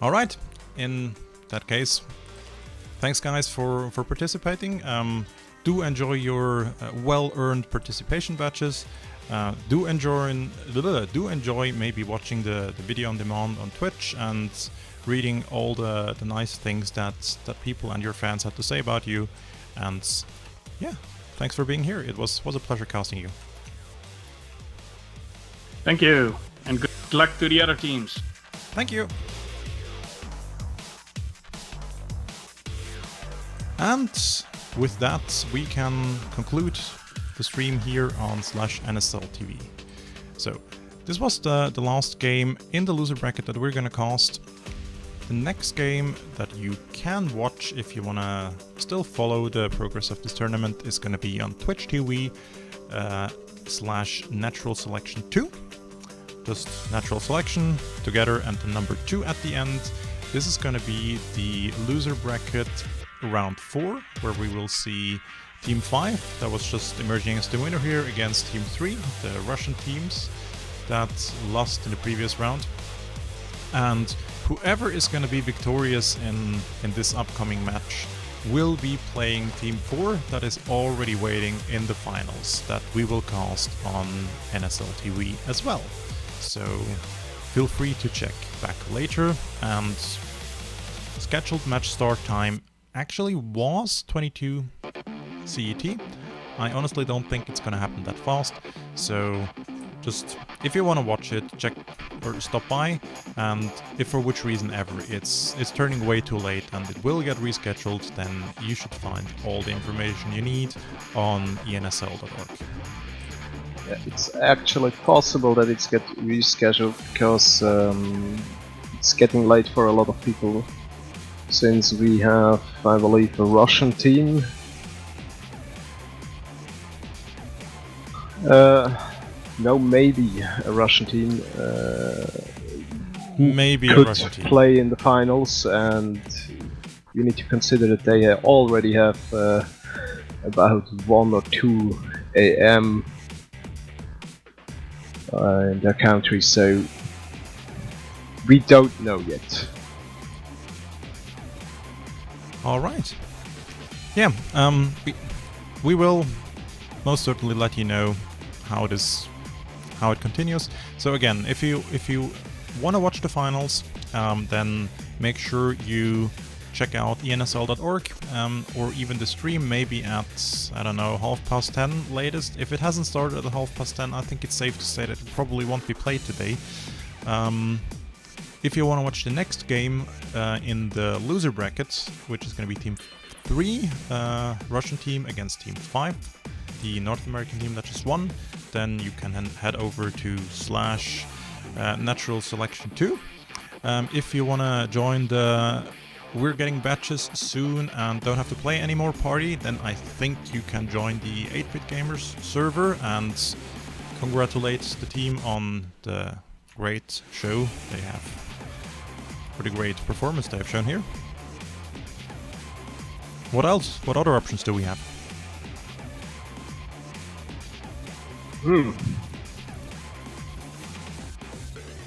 All right. In that case, thanks guys for participating. Do enjoy your well-earned participation badges. Do enjoy maybe watching the video on demand on Twitch and reading all the nice things that people and your fans have to say about you. And yeah, thanks for being here. It was a pleasure casting you. Thank you, and good luck to the other teams. Thank you. And with that, we can conclude the stream here on /NSL TV. So, this was the last game in the loser bracket that we're gonna cast. The next game that you can watch if you wanna still follow the progress of this tournament is gonna be on Twitch TV /Natural Selection 2. Just Natural Selection together and the number 2 at the end. This is gonna be the loser bracket round 4, where we will see Team 5, that was just emerging as the winner here, against Team 3, the Russian teams that lost in the previous round. And whoever is going to be victorious in this upcoming match will be playing Team 4, that is already waiting in the finals, that we will cast on NSL TV as well. So feel free to check back later. And scheduled match start time actually was 22 CET. I honestly don't think it's gonna happen that fast, so just if you want to watch it, check or stop by, and if for which reason ever it's turning way too late and it will get rescheduled, then you should find all the information you need on ensl.org. Yeah, it's actually possible that it's get rescheduled because it's getting late for a lot of people, since we have, I believe, a Russian team. No, maybe a Russian team Maybe a could Russian team. play in the finals, and you need to consider that they already have about 1 or 2 AM in their country, so we don't know yet. All right. Yeah. We will most certainly let you know how it continues. So again, if you want to watch the finals, then make sure you check out ensl.org, or even the stream maybe at, I don't know, 10:30 latest. If it hasn't started at 10:30, I think it's safe to say that it probably won't be played today. If you want to watch the next game in the loser bracket, which is going to be Team 3, Russian team against Team 5, the North American team that just won, then you can head over to /Natural Selection 2. If you want to join the We're Getting Batches Soon and don't have to play any more party, then I think you can join the 8-Bit Gamers server and congratulate the team on the great show they have, for the great performance they have shown here. What else? What other options do we have?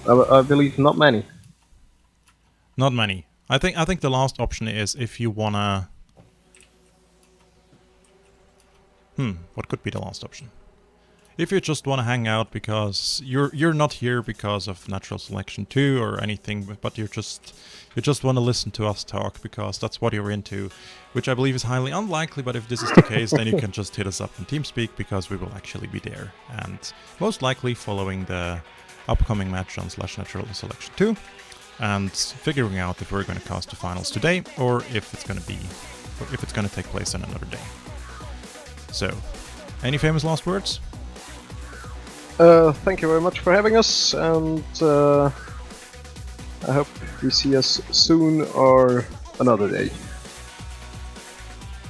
I believe not many. Not many. I think the last option is if you wanna... what could be the last option? If you just want to hang out because you're not here because of Natural Selection 2 or anything, but you just want to listen to us talk because that's what you're into, which I believe is highly unlikely, but if this is the case, then you can just hit us up on TeamSpeak because we will actually be there, and most likely following the upcoming match on /Natural Selection 2 and figuring out if we're going to cast the finals today or if it's going to take place on another day. So, any famous last words? Thank you very much for having us, and I hope we see us soon or another day.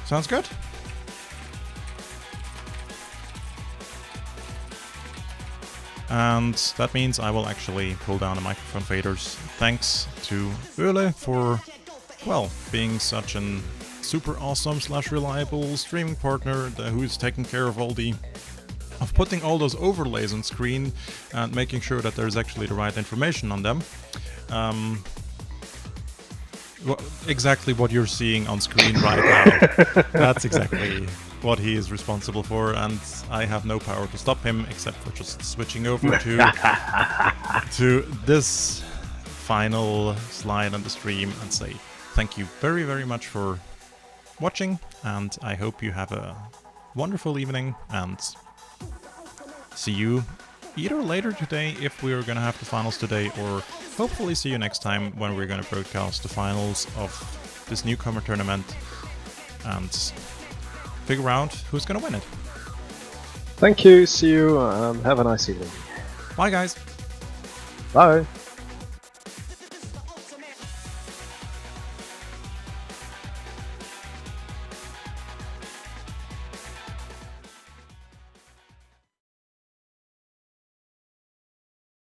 Sounds good. And that means I will actually pull down the microphone faders. Thanks to Ole for, well, being such an super awesome / reliable streaming partner who's taking care of putting all those overlays on screen and making sure that there's actually the right information on them. Exactly what you're seeing on screen right now. That's exactly what he is responsible for, and I have no power to stop him except for just switching over to this final slide on the stream and say thank you very, very much for watching, and I hope you have a wonderful evening, and see you either later today if we're gonna have the finals today, or hopefully see you next time when we're gonna broadcast the finals of this newcomer tournament and figure out who's gonna win it. Thank you, see you, and have a nice evening. Bye guys! Bye!